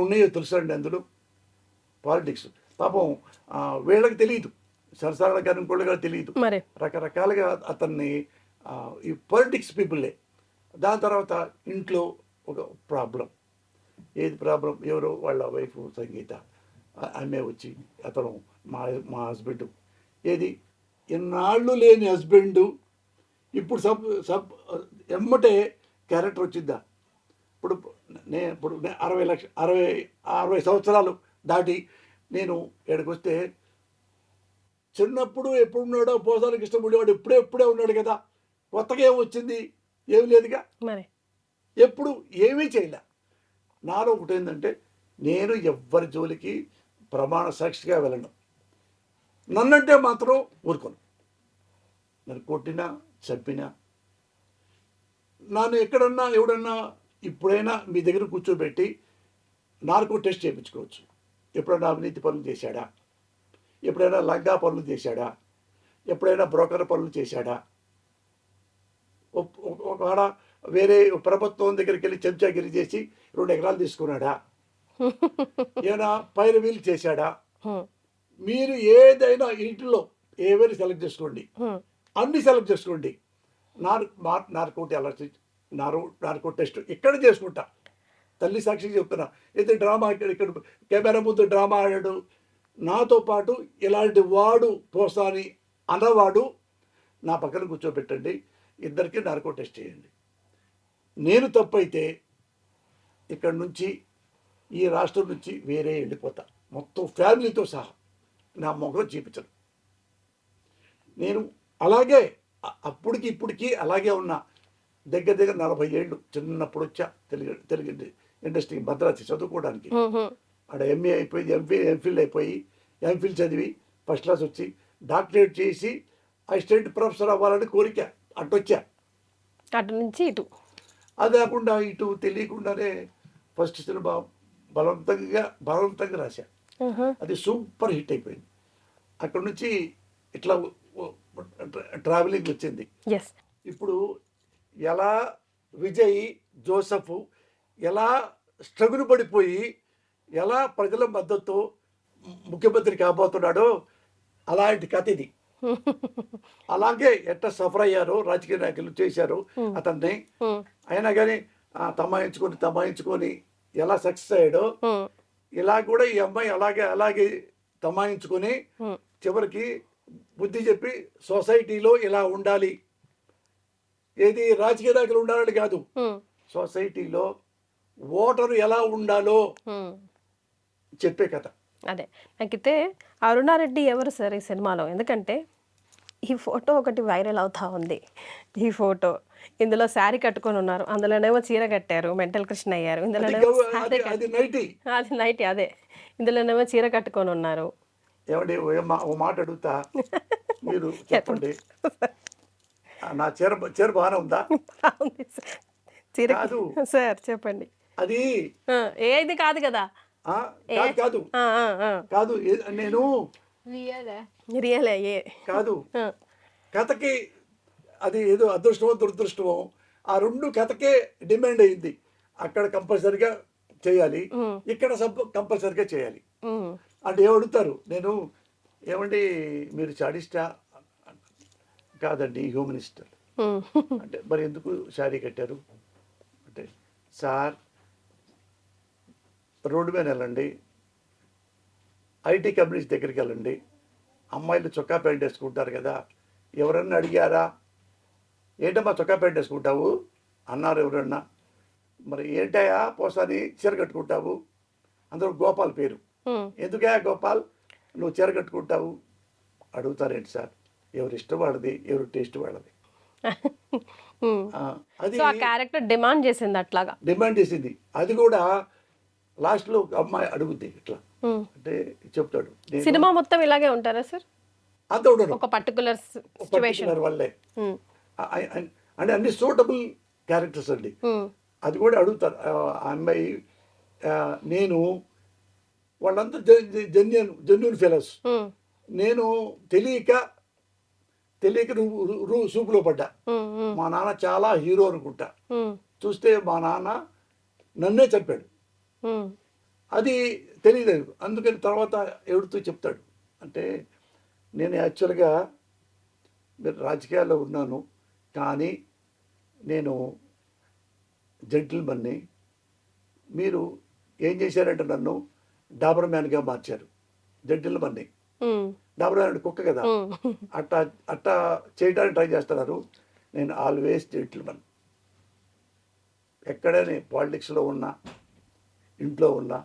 ఉన్నాయో తెలుసండి అందులో. పాలిటిక్స్ పాపం వీళ్ళకి తెలియదు, సరసాల గారి ఇంకోళ్ళగా తెలియదు. రకరకాలుగా అతన్ని ఈ పొలిటిక్స్ పీపుల్లే. దాని తర్వాత ఇంట్లో ఒక ప్రాబ్లం. ఏది ప్రాబ్లం? ఎవరో వాళ్ళ వైఫ్ సంగీత ఆమె వచ్చి అతను మా హస్బెండ్ ఏది ఎన్నాళ్ళు లేని హస్బెండ్ ఇప్పుడు ఎమ్మటే క్యారెక్టర్ వచ్చిందా? ఇప్పుడు నేను ఇప్పుడు 60 సంవత్సరాలు దాటి నేను ఇక్కడికి వస్తే చిన్నప్పుడు ఎప్పుడున్నాడో పోసానికి ఇష్టం ఉండేవాడు ఇప్పుడే ఉన్నాడు కదా, కొత్తగా ఏం వచ్చింది, ఏమి లేదుగా, మరి ఎప్పుడు ఏమీ చేయలే. నాలో ఒకటి ఏంటంటే నేను ఎవ్వరి జోలికి ప్రమాణ సాక్షిగా వెళ్ళను. నన్నంటే మాత్రం ఊరుకోను. నన్ను కొట్టినా చంపినా నన్ను ఎక్కడన్నా ఎవడన్నా ఇప్పుడైనా మీ దగ్గర కూర్చోబెట్టి నార్కో టెస్ట్ చేయించుకోవచ్చు. ఎప్పుడైనా అవినీతి పనులు చేశాడా, ఎప్పుడైనా లంగా పనులు చేశాడా, ఎప్పుడైనా బ్రోకర్ పనులు చేశాడా, ఒకవేళ వేరే ప్రభుత్వం దగ్గరికి వెళ్ళి చెంచాగిరి చేసి 2 ఎకరాలు తీసుకున్నాడా, ఏమైనా పైరవీలు చేశాడా, మీరు ఏదైనా ఇంట్లో ఏవైనా సెలెక్ట్ చేసుకోండి, అన్ని సెలెక్ట్ చేసుకోండి. నార్కో టెస్ట్ ఇక్కడ చేసుకుంటా. తల్లి సాక్షిగా చెప్తున్నా. అయితే డ్రామా ఇక్కడ కెమెరా ముందు డ్రామా ఆడాడు నాతో పాటు ఇలాంటి వాడు పోసాని అన్నవాడు నా పక్కన కూర్చోబెట్టండి, ఇద్దరికి నార్కో టెస్ట్ చేయండి. నేను తప్పైతే ఇక్కడ నుంచి ఈ రాష్ట్రం నుంచి వేరే వెళ్ళిపోతా, మొత్తం ఫ్యామిలీతో సహా. నా మొఖం చూపించను. నేను అలాగే అప్పటికి ఇప్పటికీ అలాగే ఉన్నా. దగ్గర 40 ఏళ్ళు. చిన్నప్పుడు వచ్చా తెలుగు ఇండస్ట్రీ భద్రాద్రి చదువుకోవడానికి. ఆడ ఎంఏ అయిపోయి ఎంఫిల్ అయిపోయి ఎంఫిల్ చదివి ఫస్ట్ క్లాస్ వచ్చి డాక్టరేట్ చేసి అసిస్టెంట్ ప్రొఫెసర్ అవ్వాలని కోరిక, అటొచ్చా. అటు నుంచి ఇటు అది కాకుండా ఇటు తెలియకుండానే ఫస్ట్ సినిమా బలవంతంగా రాశా. అది సూపర్ హిట్ అయిపోయింది. అక్కడ నుంచి ఇట్లా ట్రావెలింగ్ వచ్చింది. ఇప్పుడు ఎలా విజయ్ జోసఫ్ ఎలా స్ట్రగుల్ పడిపోయి ఎలా ప్రజల మద్దతు ముఖ్యమంత్రి కాబోతున్నాడో అలాంటి కథ ఇది. అలాగే ఎట్లా సఫర్ అయ్యారో రాజకీయ నాయకులు చేశారు అతన్ని. అయినా కానీ తమాయించుకొని ఎలా సక్సెస్ అయ్యాడో ఇలా కూడా ఈ అమ్మాయి అలాగే తమాయించుకొని చివరికి బుద్ధి చెప్పి సొసైటీలో ఇలా ఉండాలి, ఏది రాజకీయ నాయకులు ఉండాలని కాదు, సొసైటీలో ఓటరు ఎలా ఉండాలో చెప్పే కథ. అదే నాకైతే అరుణారెడ్డి ఎవరు సార్ ఈ సినిమాలో? ఎందుకంటే ఈ ఫోటో ఒకటి వైరల్ అవుతా ఉంది. ఈ ఫోటో ఇందులో శారీ కట్టుకొని ఉన్నారు, అందులోనేమో చీర కట్టారు, మెంటల్ కృష్ణ అయ్యారు. ఇందులోనేమో అది నైటీ. అదే ఇందులోనేమో చీర కట్టుకొని ఉన్నారు. ఏమండి ఓ మాట అడుగుతా, మీరు చెప్పండి. నా చీర బాగానే ఉందా? చీర సార్ చెప్పండి. అది ఏది కాదు కదా. కాదు నేను రియలే కాదు, కథకి అది ఏదో అదృష్టమో దురదృష్టమో ఆ రెండు కథకే డిమాండ్ అయింది. అక్కడ కంపల్సరిగా చేయాలి, ఇక్కడ కంపల్సరిగా చేయాలి అంటే ఏమడుగుతారు. నేను ఏమండి మీరు చాడిస్టా? కాదండి హ్యూమనిస్ట్. అంటే మరి ఎందుకు శారీ కట్టారు అంటే, సార్ రోడ్డు మీద వెళ్ళండి, ఐటీ కంపెనీస్ దగ్గరికి వెళ్ళండి, అమ్మాయిలు చొక్కా ప్యాంట్ వేసుకుంటారు కదా, ఎవరన్నా అడిగారా ఏంటమ్మా చొక్కా ప్యాంట్ వేసుకుంటావు అన్నారు ఎవరన్నా? మరి ఏంటయా పోసాని చీర కట్టుకుంటావు, అందరూ గోపాల్ పేరు, ఎందుకయా గోపాల్ నువ్వు చీర కట్టుకుంటావు అడుగుతారేంటి సార్? ఎవరి ఇష్టం వాళ్ళది, ఎవరి టేస్ట్ వాళ్ళది. అది క్యారెక్టర్ డిమాండ్ చేసింది, అట్లాగా డిమాండ్ చేసింది. అది కూడా లాస్ట్లో అమ్మాయి అడుగుద్ది ఇట్లా అంటే చెప్తాడు. సినిమా మొత్తం ఇలాగే ఉంటారా సార్? అంత ఉండదు, ఒక పర్టికులర్ వల్లే అంటే అన్ని సూటబుల్ క్యారెక్టర్స్ అండి. అది కూడా అడుగుతారు ఆ అమ్మాయి. నేను వాళ్ళంతా జెన్యూన్ ఫెలోస్. నేను తెలియక నువ్వు సూపులో పడ్డా. మా నాన్న చాలా హీరో అనుకుంటా, చూస్తే మా నాన్న నన్నే చంపాడు. అది తెలియలేదు. అందుకని తర్వాత ఎవరితో చెప్తాడు అంటే, నేను యాక్చువల్గా మీరు రాజకీయాల్లో ఉన్నాను, కానీ నేను జెంటిల్మన్ని. మీరు ఏం చేశారంటే నన్ను డాబర్ మ్యాన్గా మార్చారు. జెంటిల్మన్ని, డాబర్ మ్యాన్ కుక్క కదా, అట్టా చేయడానికి ట్రై చేస్తున్నారు. నేను ఆల్వేస్ జెంటిల్మన్. ఎక్కడైనా పాలిటిక్స్లో ఉన్నా, ఇంట్లో ఉన్నా,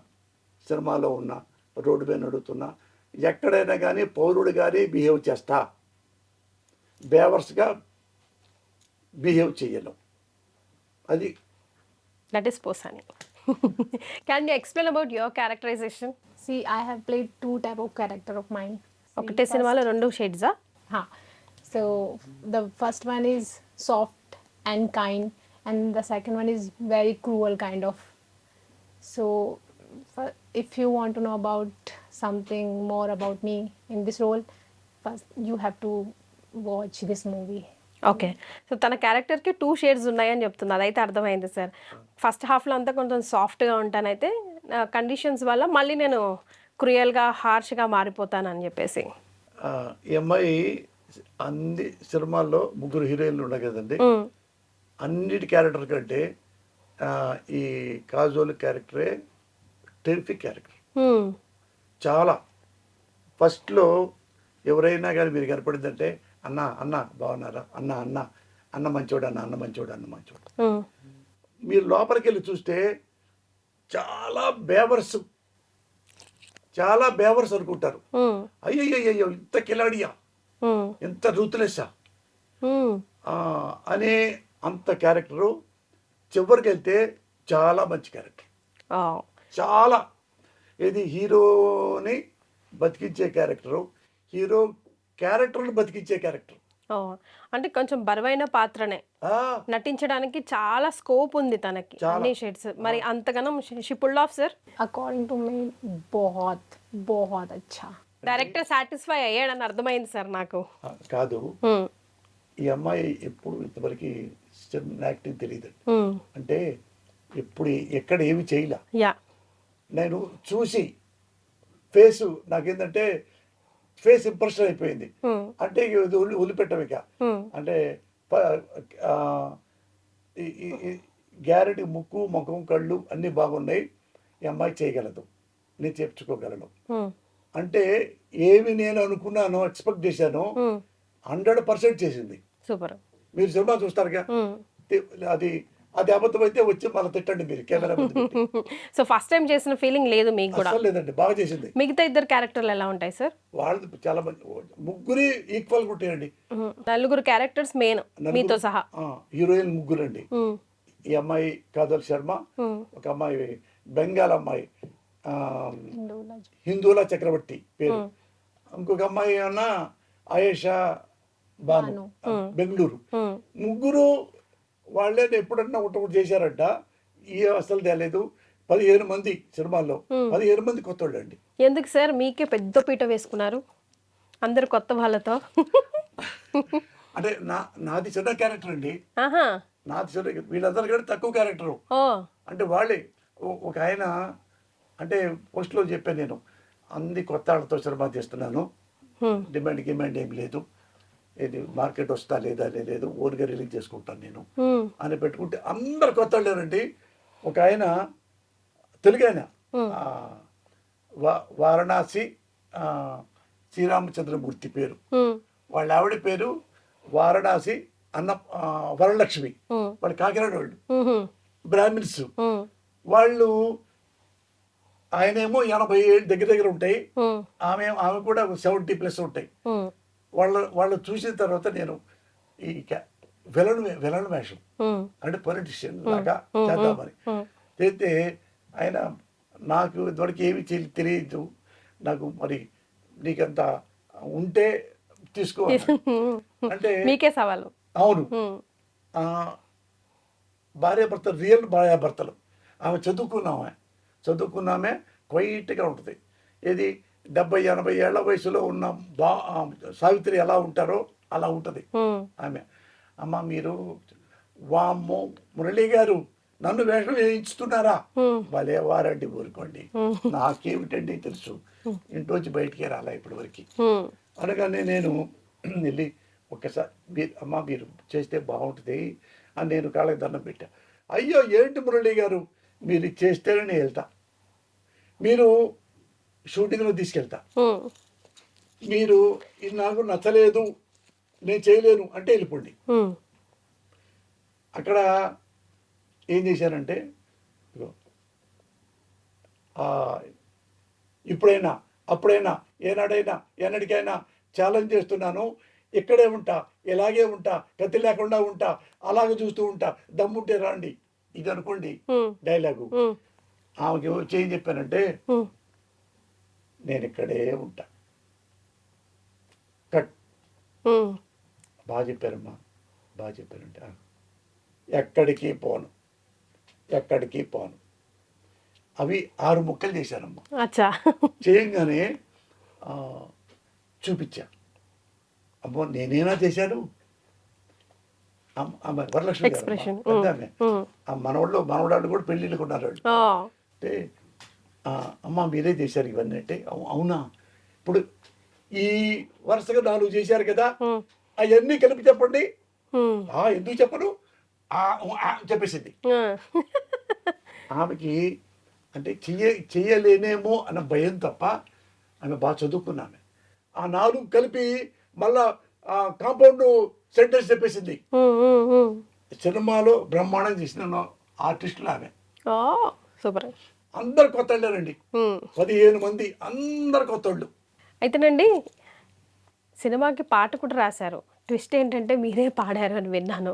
సినిమాలో ఉన్నా, రోడ్డు మీద నడుస్తున్నా, ఎక్కడైనా కానీ పౌరుడు కానీ బిహేవ్ చేస్తా, బేవర్స్గా బిహేవ్ చేయను. అది that is Posani. Can you explain about your characterization? See, I have played two type of character of mine. ఒకటే సినిమాలో 2 షేడ్సా? Huh. So the first one is soft and kind, and the second one is very cruel kind of. So if you want to know about something more about me in this role, first you have to watch this movie. Okay. So తన క్యారెక్టర్కి 2 shades ఉన్నాయని చెప్తుంది, అదైతే అర్థమైంది sir. First హాఫ్లో అంతా కొంచెం సాఫ్ట్గా ఉంటానైతే కండిషన్స్ వల్ల మళ్ళీ నేను క్రూయల్గా హార్ష్గా మారిపోతానని చెప్పేసి. ఈ అమ్మాయి అన్ని సినిమాల్లో 3 హీరోయిన్లు ఉన్నాయి కదండి. అన్నిటి క్యారెక్టర్ కంటే ఈ కాజోల్ క్యారెక్టరే టెరిఫిక్ క్యారెక్టర్. చాలా ఫస్ట్లో ఎవరైనా కానీ మీరు కనపడిందంటే అన్న అన్న బాగున్నారా, అన్న అన్న అన్న మంచోడు, అన్న అన్న మంచోడు, అన్న మంచోడు. మీరు లోపలికి వెళ్ళి చూస్తే చాలా బేవర్స్ అనుకుంటారు. అయ్యయ్యో ఇంత కిలాడియా, ఎంత రూతులెస్సా అనే అంత క్యారెక్టరు. చివరికి వెళ్తే చాలా మంచి క్యారెక్టర్, చాలా ఇది హీరోని బతికించే క్యారెక్టరు, హీరో క్యారెక్టర్ని బతికించే క్యారెక్టర్. అంటే కొంచెం బరువైన పాత్రనే నటించడానికి చాలా స్కోప్ ఉంది తనకి, అన్ని షేడ్స్. మరి అంతగానం she pulled off sir. According to me, बहुत अच्छा. డైరెక్టర్ సాటిస్ఫై అయ్యాడని అర్థమైంది సార్ నాకు. కాదు, ఈ అమ్మాయి ఎప్పుడు ఇంతవరకు యాక్టింగ్ తెలియదండి. అంటే ఎప్పుడు ఎక్కడ ఏమి చేయలే. నేను చూసి ఫేస్ నాకేంటంటే ఫేస్ ఇంప్రెషన్ అయిపోయింది. అంటే వదిలిపెట్టం ఇక. అంటే గ్యారెంటీ ముక్కు, ముఖం, కళ్ళు అన్నీ బాగున్నాయి, ఈ అమ్మాయి చేయగలదు, నేను చేర్చుకోగలను. అంటే ఏమి నేను అనుకున్నానో, ఎక్స్పెక్ట్ చేశానో 100% చేసింది. సూపర్. మీరు సినిమా చూస్తారుగా, అది అది అబద్ధం అయితే వచ్చి మళ్ళీ తిట్టండి మీరు కెమెరా ముందు. సో ఫస్ట్ టైం చేసిన ఫీలింగ్ లేదు మీకు కూడా? లేదండి, బాగా చేసింది. మిగతా 2 క్యారెక్టర్లు ఎలా ఉంటాయి సార్? వాళ్ళు చాలా మంది, 3 ఈక్వల్ ఉంటాయండి. 4 క్యారెక్టర్స్ మెయిన్ మీతో సహా. హీరోయిన్ 3 అండి. ఈ అమ్మాయి కాజల్ శర్మ, ఒక అమ్మాయి బెంగాల్ అమ్మాయి హిందూలా చక్రవర్తి పేరు, ఇంకొక అమ్మాయి అన్న ఆయేషా బాను బెంగళూరు. 3 వాళ్ళే ఎప్పుడన్నా ఒకటి చేశారంట. ఈ అసలు తేలేదు. 15 మంది సినిమాల్లో 15 మంది కొత్త వాళ్ళు అండి. ఎందుకు సార్ మీకే పెద్ద పీట వేసుకున్నారు అందరు కొత్త వాళ్ళతో? అంటే నాది చిన్న క్యారెక్టర్ అండి. నాది చిన్న, వీళ్ళందరూ కూడా తక్కువ క్యారెక్టరు. అంటే వాళ్ళే ఒక ఆయన అంటే పోస్ట్లో చెప్పాను నేను, అన్ని కొత్త వాళ్ళతో సినిమా చేస్తున్నాను, డిమాండ్ ఏం లేదు, ఇది మార్కెట్ వస్తా లేదా లేదు, ఓన్గా రిలీజ్ చేసుకుంటాను నేను అని పెట్టుకుంటే అందరు కొత్త వాళ్ళేనండి. ఒక ఆయన తెలుగు ఆయన, వారణాసి శ్రీరామచంద్రమూర్తి పేరు, వాళ్ళ ఆవిడ పేరు వారణాసి వరలక్ష్మి. వాళ్ళు కాకినాడ వాళ్ళు, బ్రాహ్మిన్స్ వాళ్ళు. ఆయనేమో 80 ఏళ్ళు దగ్గర ఉంటాయి, ఆమె కూడా 70+ ఉంటాయి. వాళ్ళు చూసిన తర్వాత నేను ఈ విలన్ వేషం అంటే పొలిటీషియన్ లాగా చేద్దామని చేస్తే ఆయన నాకు ఇదివరకు ఏమి తెలియదు నాకు, మరి నీకంత ఉంటే తీసుకో అంటే మీకే సవాలు. అవును, భార్యాభర్త రియల్ భార్యాభర్తలు. ఆమె చదువుకున్నామే క్వైట్గా ఉంటుంది. ఏది 70-80 ఏళ్ల వయసులో ఉన్న సావిత్రి ఎలా ఉంటారో అలా ఉంటుంది ఆమె. అమ్మ మీరు వామ్మో మురళి గారు నన్ను వేషం వేయించుతున్నారా, భలే వారండి, ఊరుకోండి, నాకేమిటండి తెలుసు, ఇంట్లోంచి బయటికే రాలా ఇప్పటి వరకు అనగానే నేను వెళ్ళి ఒక్కసారి అమ్మ మీరు చేస్తే బాగుంటుంది అని నేను కాళ్ళకి దండం పెట్టా. అయ్యో ఏంటి మురళి గారు మీరు చేస్తేనే నేను వెళ్తా, మీరు షూటింగ్లో తీసుకెళ్తా, మీరు ఇది నాకు నచ్చలేదు నేను చేయలేను అంటే వెళ్ళిపోండి. అక్కడ ఏం చేశానంటే ఇదిగో, ఆ, ఇప్పుడైనా అప్పుడైనా ఏనాడైనా ఎన్నటికైనా ఛాలెంజ్ చేస్తున్నాను, ఇక్కడే ఉంటా, ఇలాగే ఉంటా, గతి లేకుండా ఉంటా, అలాగే చూస్తూ ఉంటా, దమ్ముంటే రాండి. ఇది అనుకోండి డైలాగు. ఆమెకి వచ్చి ఏం చెప్పానంటే నేను ఇక్కడే ఉంటా. కట్. బాగా చెప్పారమ్మా, బాగా చెప్పారంటే ఎక్కడికి పోను, ఎక్కడికి పోను. అవి 6 ముక్కలు చేశానమ్మా. అచ్చా. చేయంగానే చూపించా. అమ్మో నేనేనా చేశాను. ఆమె వరలక్ష్మి గారు Expression. అమ్మా, పెద్దామె. ఆ మనవడాళ్ళు కూడా పెళ్ళిళ్ళు కొన్నారు వాళ్ళు. అంటే అమ్మ మీరే చేశారు ఇవన్నీ అంటే అవునా, ఇప్పుడు ఈ వరుసగా 4 చేశారు కదా, అవన్నీ కలిపి చెప్పండి. ఎందుకు చెప్పను చెప్పేసింది. ఆమెకి అంటే చెయ్యలేనేమో అన్న భయం తప్ప ఆమె బాగా చదువుకున్నామే. ఆ 4 కలిపి మళ్ళా కాంపౌండ్ సెంటెన్స్ చెప్పేసింది. సినిమాలో బ్రహ్మాండం చేసిన ఆర్టిస్టులు ఆమె. సూపర్. అందరు కొత్త వాళ్ళేనండి, 15 మంది అందరు కొత్త వాళ్ళు. అయితేనండి సినిమాకి పాట కూడా రాశారు. ట్విస్ట్ ఏంటంటే మీరే పాడారు అని విన్నాను.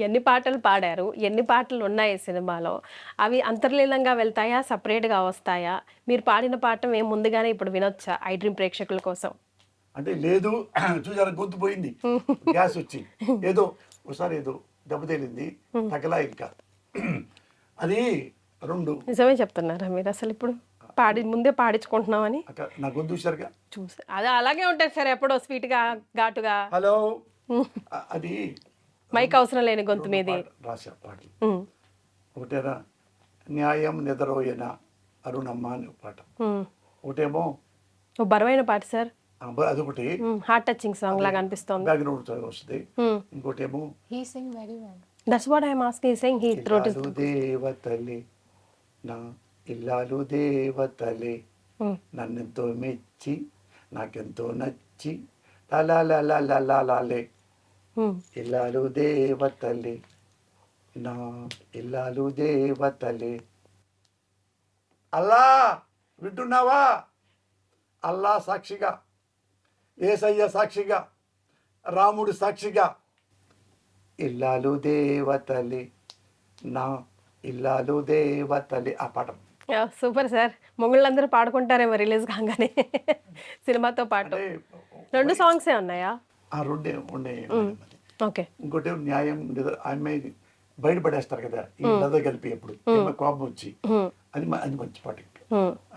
ఎన్ని పాటలు పాడారు, ఎన్ని పాటలు ఉన్నాయి సినిమాలో, అవి అంతర్లీనంగా వెళ్తాయా, సపరేట్గా వస్తాయా? మీరు పాడిన పాట మేము ముందుగానే ఇప్పుడు వినొచ్చా ఐ డ్రీమ్ ప్రేక్షకుల కోసం? అంటే లేదు, చూసారా గొంతు పోయింది, గ్యాస్ వచ్చి ఏదో ఒకసారి ఏదో దెబ్బతేలింది, తగలా ఇంకా. అది 2. నిజమే చెప్తున్నారా మీరు అసలు ఇప్పుడు ముందే పాడించుకుంటున్నామని? నా గొంతు చూసారుగా, చూసి అది అలాగే ఉంటుంది సార్, ఎప్పుడో స్వీట్గా ఘాటుగా. హలో అది మైక్ అవసరం లేని గొంతు మీది. రాశా పాటలు. ఒకటేనా న్యాయం నిద్రోయన అరుణమ్మ అని పాట, ఒకటేమో బరువైన పాట సార్, అదొకటి హార్ట్ టచింగ్ సాంగ్ లాగా అనిపిస్తుంది, బ్యాక్గ్రౌండ్ వస్తుంది. ఇంకోటేమో He sing very well. That's what I am asking, saying he throat is దేవతలే నా ఇల్లాలు దేవతలే, నన్నెంతో మెచ్చి నాకెంతో నచ్చి లాలే ఇల్లాలు దేవతలే నా ఇల్లాలు దేవతలే. అల్లా వింటున్నావా? అల్లా సాక్షిగా, యేసయ్య సాక్షిగా, రాముడు సాక్షిగా, ఇల్లాలు దేవతలే నా ఇల్లాలు దేవతలే. ఆ పాట సూపర్ సార్. మొగుళ్ళందరూ పాడుకుంటారేమో రిలీజ్ కాగానే సినిమాతో పాటు. 2 సాంగ్సే ఉన్నాయా? 2 ఉన్నాయి. ఓకే. ఇంకోటి న్యాయం అమ్మాయి బయటపడేస్తారు కదా ఈ లద కలిపి ఎప్పుడు కోపం వచ్చి, అది మంచి పాట.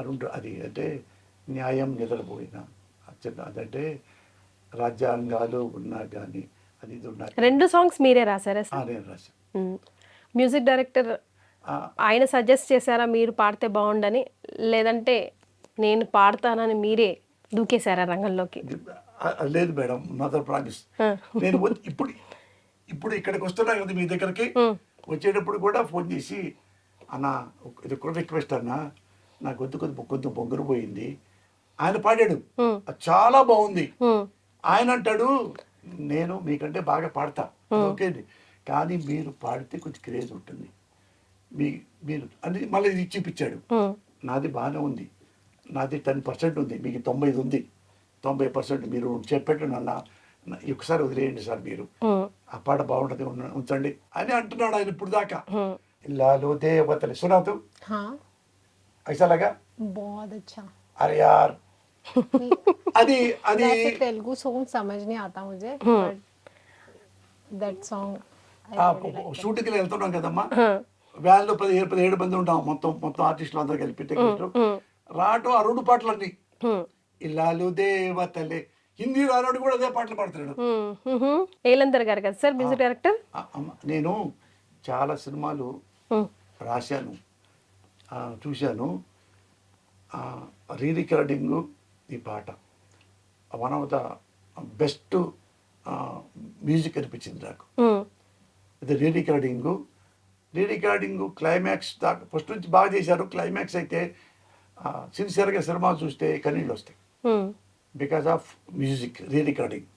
2 అది అంటే న్యాయం నిద్రపోయిన, అదంటే రాజ్యాంగాలు ఉన్నా కానీ అది ఇది ఉన్నా. 2 సాంగ్స్ మీరే రాశారా సార్? నేను రాశాను. మ్యూజిక్ డైరెక్టర్ ఆయన సజెస్ట్ చేశారా మీరు పాడితే బాగుండని, లేదంటే నేను పాడతానని మీరే దూకేశారా రంగంలోకి? లేదు మేడం, నాతో ప్రామిస్. నేను ఇప్పుడు ఇక్కడికి వస్తున్నా కదా మీ దగ్గరికి, వచ్చేటప్పుడు కూడా ఫోన్ చేసి అన్న ఇది కూడా రిక్వెస్ట్ అన్న, నా కొంచెం పొంగురు పోయింది. ఆయన పాడాడు, చాలా బాగుంది. ఆయన అంటాడు నేను మీకంటే బాగా పాడతా, ఓకే, కానీ మీరు పాడితే కొంచెం క్రేజ్ ఉంటుంది, మీరు అని మళ్ళీ ఇది చూపించాడు. నాది బాగానే ఉంది, నాది 10% ఉంది, మీకు 90 ఉంది, 90% మీరు చెప్పేట్టు నన్న ఒకసారి వదిలేయండి సార్, మీరు ఆ పాట బాగుంటుంది ఉంచండి అని అంటున్నాడు ఆయన ఇప్పుడు దాకా. ఇల్లాలు దేవతలే సునా తు ऐसा लगा बहुत अच्छा. अरे यार అది वैसे तेलुगु सॉन्ग समझ नहीं आता मुझे, but that song షూటింగ్కి వెళ్తున్నాం కదమ్మా, వ్యాన్లో 17 మంది ఉంటాం, మొత్తం ఆర్టిస్టులు అందరూ కలిపి టెక్నిస్టులు రావటం. ఆ 2 పాటలన్నీ ఇల్లాలు దేవతలే. హిందీ రానోడు కూడా అదే పాటలు పాడుతున్నాడు. ఏలందర్ గారు కదా సార్ మ్యూజిక్ డైరెక్టర్? నేను చాలా సినిమాలు రాశాను, చూశాను. రీ రికార్డింగ్ ఈ పాట one of the best music అనిపించింది నాకు. ఇది రీ రికార్డింగ్ క్లైమాక్స్ దాకా ఫస్ట్ నుంచి బాగా చేశారు. క్లైమాక్స్ అయితే సిన్సియర్గా సినిమా చూస్తే కన్నీళ్ళు వస్తాయి, because of music re recording.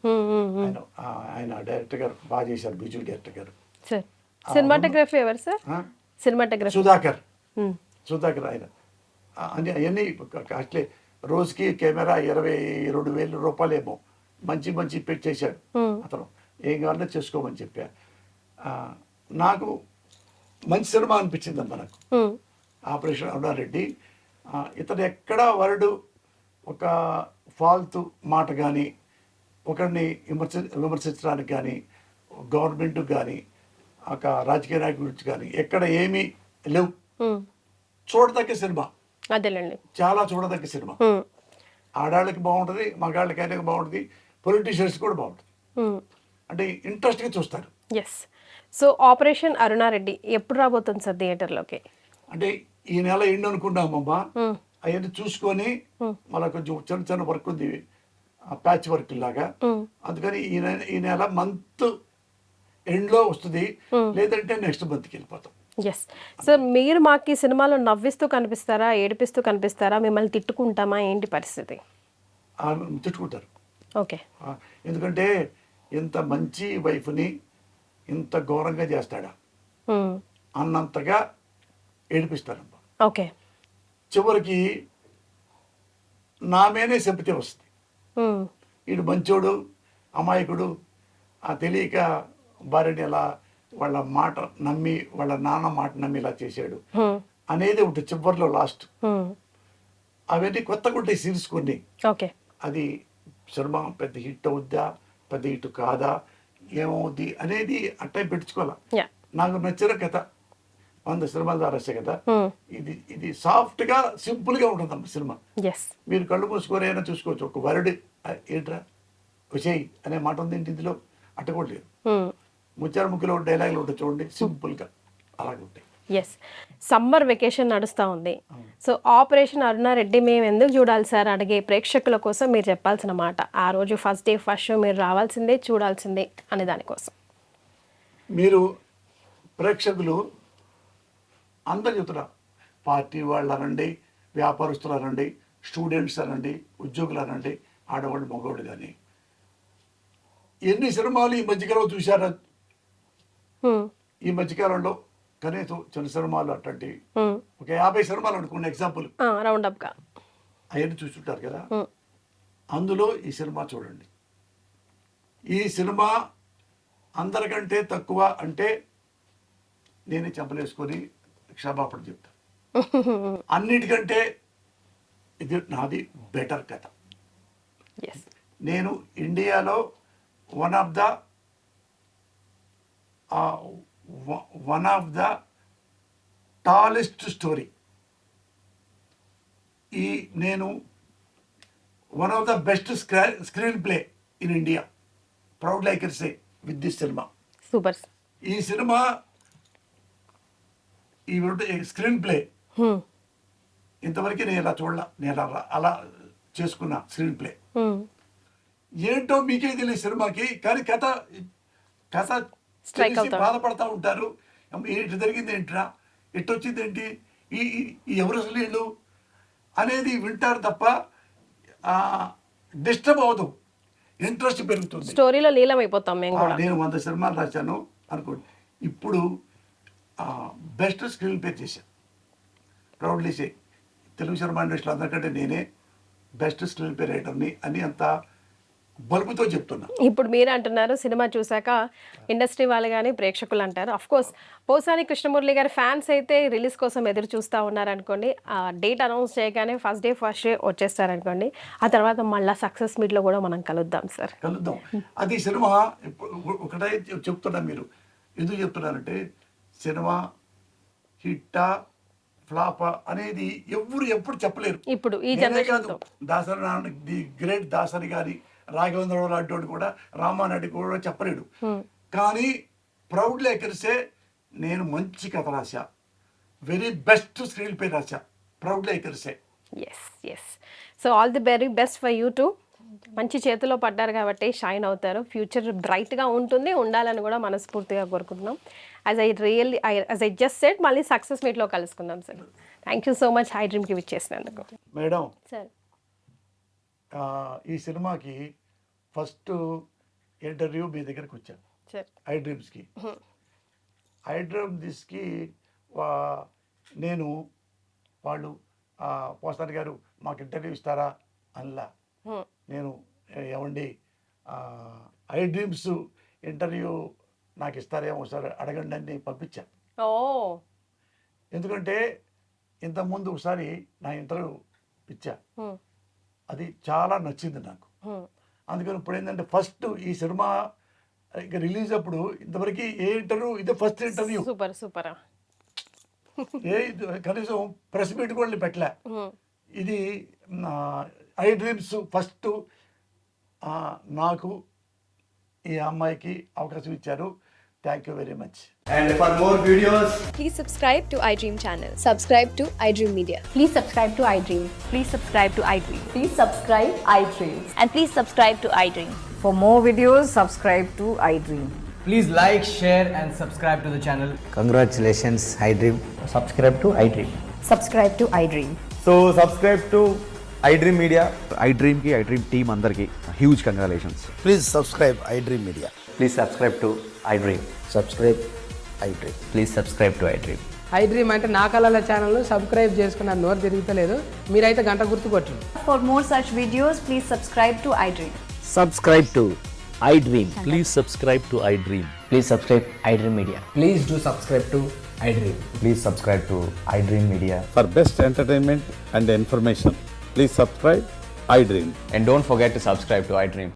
ఆయన డైరెక్టర్ గారు బాగా చేశారు, మ్యూజిక్ డైరెక్టర్ గారు. సినిమాటోగ్రఫీ ఎవరు సార్? ఆ? సినిమాటోగ్రఫీ సుధాకర్ ఆయన అని అవన్నీ కాస్ట్లీ. రోజుకి కెమెరా 22,000 రూపాయలేమో మంచి మంచి పెట్టి చేశాడు అతను. ఏం కావాలో చేసుకోమని చెప్పా. నాకు మంచి సినిమా అనిపించిందమ్మా నాకు ఆపరేషన్ అరుణారెడ్డి. ఇతను ఎక్కడా వరడు ఒక ఫాల్తు మాట కానీ, ఒకరిని విమర్శించడానికి కానీ, గవర్నమెంట్ కానీ, ఒక రాజకీయ నాయకుడి గురించి కానీ ఎక్కడ ఏమీ లేవు. చూడదగ్గ సినిమా, అదేలేండి, చాలా చూడదగ్గ సినిమా. ఆడాళ్ళకి బాగుంటుంది, మగాళ్ళకైనా బాగుంటుంది, పొలిటీషియన్స్ కూడా బాగుంటుంది. అంటే ఇంట్రెస్ట్గా చూస్తారు. ఎస్. సో ఆపరేషన్ అరుణారెడ్డి ఎప్పుడు రాబోతుంది సార్ థియేటర్లోకి? అంటే ఈ నెల ఎండ్ అనుకున్నామమ్మా. అవన్నీ చూసుకొని మళ్ళీ కొంచెం చిన్న చిన్న వర్క్ ఉంది, ప్యాచ్ వర్క్ లాగా. అందుకని ఈ నెల మంత్ ఎండ్లో వస్తుంది, లేదంటే నెక్స్ట్ మంత్కి వెళ్ళిపోతాం. ఎస్ సార్, మీరు మాకు ఈ సినిమాలో నవ్విస్తూ కనిపిస్తారా, ఏడిపిస్తూ కనిపిస్తారా, మిమ్మల్ని తిట్టుకుంటామా, ఏంటి పరిస్థితి? తిట్టుకుంటారు. ఓకే. ఎందుకంటే ఇంత మంచి వైఫ్ని ఇంత ఘోరంగా చేస్తాడా అన్నంతగా ఏడిపిస్తారమ్మా. ఓకే. చివరికి నా మీదే సింపతి వస్తుంది. వీడు మంచోడు, అమాయకుడు, తెలియక భార్యని ఎలా వాళ్ళ మాట నమ్మి, వాళ్ళ నాన్న మాట నమ్మి ఇలా చేశాడు అనేది ఉంటుంది చివరిలో లాస్ట్. అవన్నీ కొత్తగా ఉంటాయి సీన్స్ కొన్ని. ఓకే. అది సినిమా పెద్ద హిట్ అవుద్దా, పెద్ద హిట్ కాదా, ఏమవుద్ది అనేది అట్టై పెట్టుకోవాలా. నాకు నచ్చిన కథ 100 సినిమాల ద్వారా రాసే కదా. ఇది సాఫ్ట్ గా సింపుల్ గా ఉంటుందమ్మ సినిమా. మీరు కళ్ళు మూసుకొని అయినా చూసుకోవచ్చు. ఒక వరుడు ఏంట్రా విజయ్ అనే మాట ఉంది ఏంటి ఇందులో, అట్టకూడలేదు. ముచ్చారు ముగ్గులో డైలాగులు ఉంటాయి చూడండి, సింపుల్ గా అలాగే ఉంటాయి. ఎస్. సమ్మర్ వెకేషన్ నడుస్తూ ఉంది. సో ఆపరేషన్ అరుణారెడ్డి మేము ఎందుకు చూడాలి సార్ అడిగే ప్రేక్షకుల కోసం మీరు చెప్పాల్సిన మాట, ఆ రోజు ఫస్ట్ డే ఫస్ట్ షో మీరు రావాల్సిందే, చూడాల్సిందే అనే దానికోసం. మీరు ప్రేక్షకులు అందరు చెప్తున్నారు, పార్టీ వాళ్ళు అనండి, వ్యాపారస్తులు అనండి, స్టూడెంట్స్ అనండి, ఉద్యోగులు అనండి, ఆడవాళ్ళు మగవాళ్ళు కానీ ఎన్ని సినిమాలు ఈ మధ్యకాలంలో చూశారా? ఈ మధ్యకాలంలో కనీసం చిన్న సినిమాలు అట్లాంటివి ఒక 50 సినిమాలు అనుకున్న ఎగ్జాంపుల్ రౌండ్ అప్ గా అవన్నీ చూస్తుంటారు కదా. అందులో ఈ సినిమా చూడండి. ఈ సినిమా అందరికంటే తక్కువ అంటే నేనే చెంపలేసుకొని క్షమాపణ చెప్తాను. అన్నిటికంటే ఇది నాది బెటర్ కథ. నేను ఇండియాలో one of the tallest story, నేను one of the best screenplay in India, proud like say with this cinema. Super. ఈ సినిమా ఈ స్క్రీన్ ప్లే ఇంతవరకు నేను ఇలా చూడాల, నేను అలా చేసుకున్నా స్క్రీన్ ప్లే. ఏంటో మీకే తెలియదు సినిమాకి, కానీ కథ బాధపడతా ఉంటారు. ఇటు జరిగింది ఏంట్రా, ఎటు వచ్చింది ఏంటి, ఈ ఎవరు అసలు వీళ్ళు అనేది వింటారు తప్ప డిస్టర్బ్ అవ్వదు, ఇంట్రెస్ట్ పెరుగుతుంది. స్టోరీలో లీలమైపోతాం. నేను 100 సినిమాలు రాశాను అనుకోండి, ఇప్పుడు బెస్ట్ స్క్రీన్ ప్లే చేశాను. ప్రౌడ్లీ సే తెలుగు సినిమా ఇండస్ట్రీలో అందరికంటే నేనే బెస్ట్ స్క్రీన్ ప్లే రైటర్ని అని అంత బల్బుతో చెప్తున్నా. ఇప్పుడు మీరు అంటున్నారు, సినిమా చూసాక ఇండస్ట్రీ వాళ్ళు కానీ ప్రేక్షకులు అంటారు. అఫ్ కోర్స్ పోసాని కృష్ణమురళి గారి ఫ్యాన్స్ అయితే రిలీజ్ కోసం ఎదురు చూస్తూ ఉన్నారనుకోండి. ఆ డేట్ అనౌన్స్ చేయగానే ఫస్ట్ డే ఫస్ట్ డే వచ్చేస్తారనుకోండి. ఆ తర్వాత మళ్ళీ సక్సెస్ మీట్లో కూడా మనం కలుద్దాం సార్. కలుద్దాం. అది సినిమా ఒకటే చెప్తున్నా. మీరు ఎందుకు చెప్తున్నారంటే సినిమా హిట్టా ఫ్లాపా అనేది ఎప్పుడు చెప్పలేరు. ఇప్పుడు ఈ generation Dasari Narayana, the great Dasari గారి, రాఘవేంద్రరావు లాంటి కూడా, రామానాయుడు కూడా చెప్పలేడు. కానీ ప్రౌడ్ లేకర్సే నేను మంచి కథ రాశా, వెరీ బెస్ట్ స్క్రీన్ ప్లే రాశా, ప్రౌడ్ లేకర్సే. Yes. So all the very best for you too. మంచి చేతిలో పడ్డారు కాబట్టి షైన్ అవుతారు. ఫ్యూచర్ బ్రైట్గా ఉంటుంది, ఉండాలని కూడా మనస్ఫూర్తిగా కోరుకుంటున్నాం. యాజ్ ఐ జస్ట్ సెడ్, మళ్ళీ సక్సెస్ మీట్లో కలుసుకుందాం sir. Thank you so much I డ్రీమ్కి విచ్చేసినందుకు. మేడం సార్, ఈ సినిమాకి ఫస్ట్ ఇంటర్వ్యూ మీ దగ్గరికి వచ్చాను సార్, హై డ్రీమ్స్కి. ఐడ్రీమ్ దిస్కి నేను వాళ్ళు పోస్తాన్ గారు మాకు ఇంటర్వ్యూ ఇస్తారా అనలా. నేను ఏమండి ఐ డ్రీమ్స్ ఇంటర్వ్యూ నాకు ఇస్తారేమో సార్ అడగండి అని పంపించాను. ఓ ఎందుకంటే ఇంతకుముందు ఒకసారి నా ఇంటర్వ్యూ ఇచ్చా, అది చాలా నచ్చింది నాకు. అందుకని ఇప్పుడు ఏంటంటే ఫస్ట్ ఈ సినిమా ఇక రిలీజ్ అప్పుడు ఇంతవరకు ఏ ఇంటర్వ్యూ ఇదే ఫస్ట్ ఇంటర్వ్యూ. Super super. కనీసం ప్రెస్ మీట్ కూడా నేను పెట్టలే. ఇది ఐ డ్రీమ్స్ ఫస్ట్ నాకు ఈ అమ్మాయికి అవకాశం ఇచ్చారు. Thank you very much. And for more videos, Please subscribe to iDream channel. Subscribe to iDream Media. Please subscribe to iDream. Please subscribe to iDream. Please subscribe iDream. And please subscribe to iDream. For more videos, subscribe to iDream. please like, share and subscribe to the channel. Congratulations, iDream. Subscribe to iDream. Subscribe to iDream. So subscribe to iDream Media. iDream ki iDream team अंदर की huge congratulations. Please subscribe iDream Media. Please subscribe to iDream. Subscribe iDream. Please subscribe to iDream. iDream అంటే నా కళల channel subscribe చేసుకున్న నోరు తిరుగుతలేదు, మీరైతే గంట గుర్తు కొట్టండి. For more such videos, please subscribe to iDream. Subscribe to iDream. Please subscribe to iDream. Please subscribe iDream Media. Please do subscribe to iDream. Please subscribe to iDream Media. For best entertainment and information, please subscribe iDream. And don't forget to subscribe to iDream.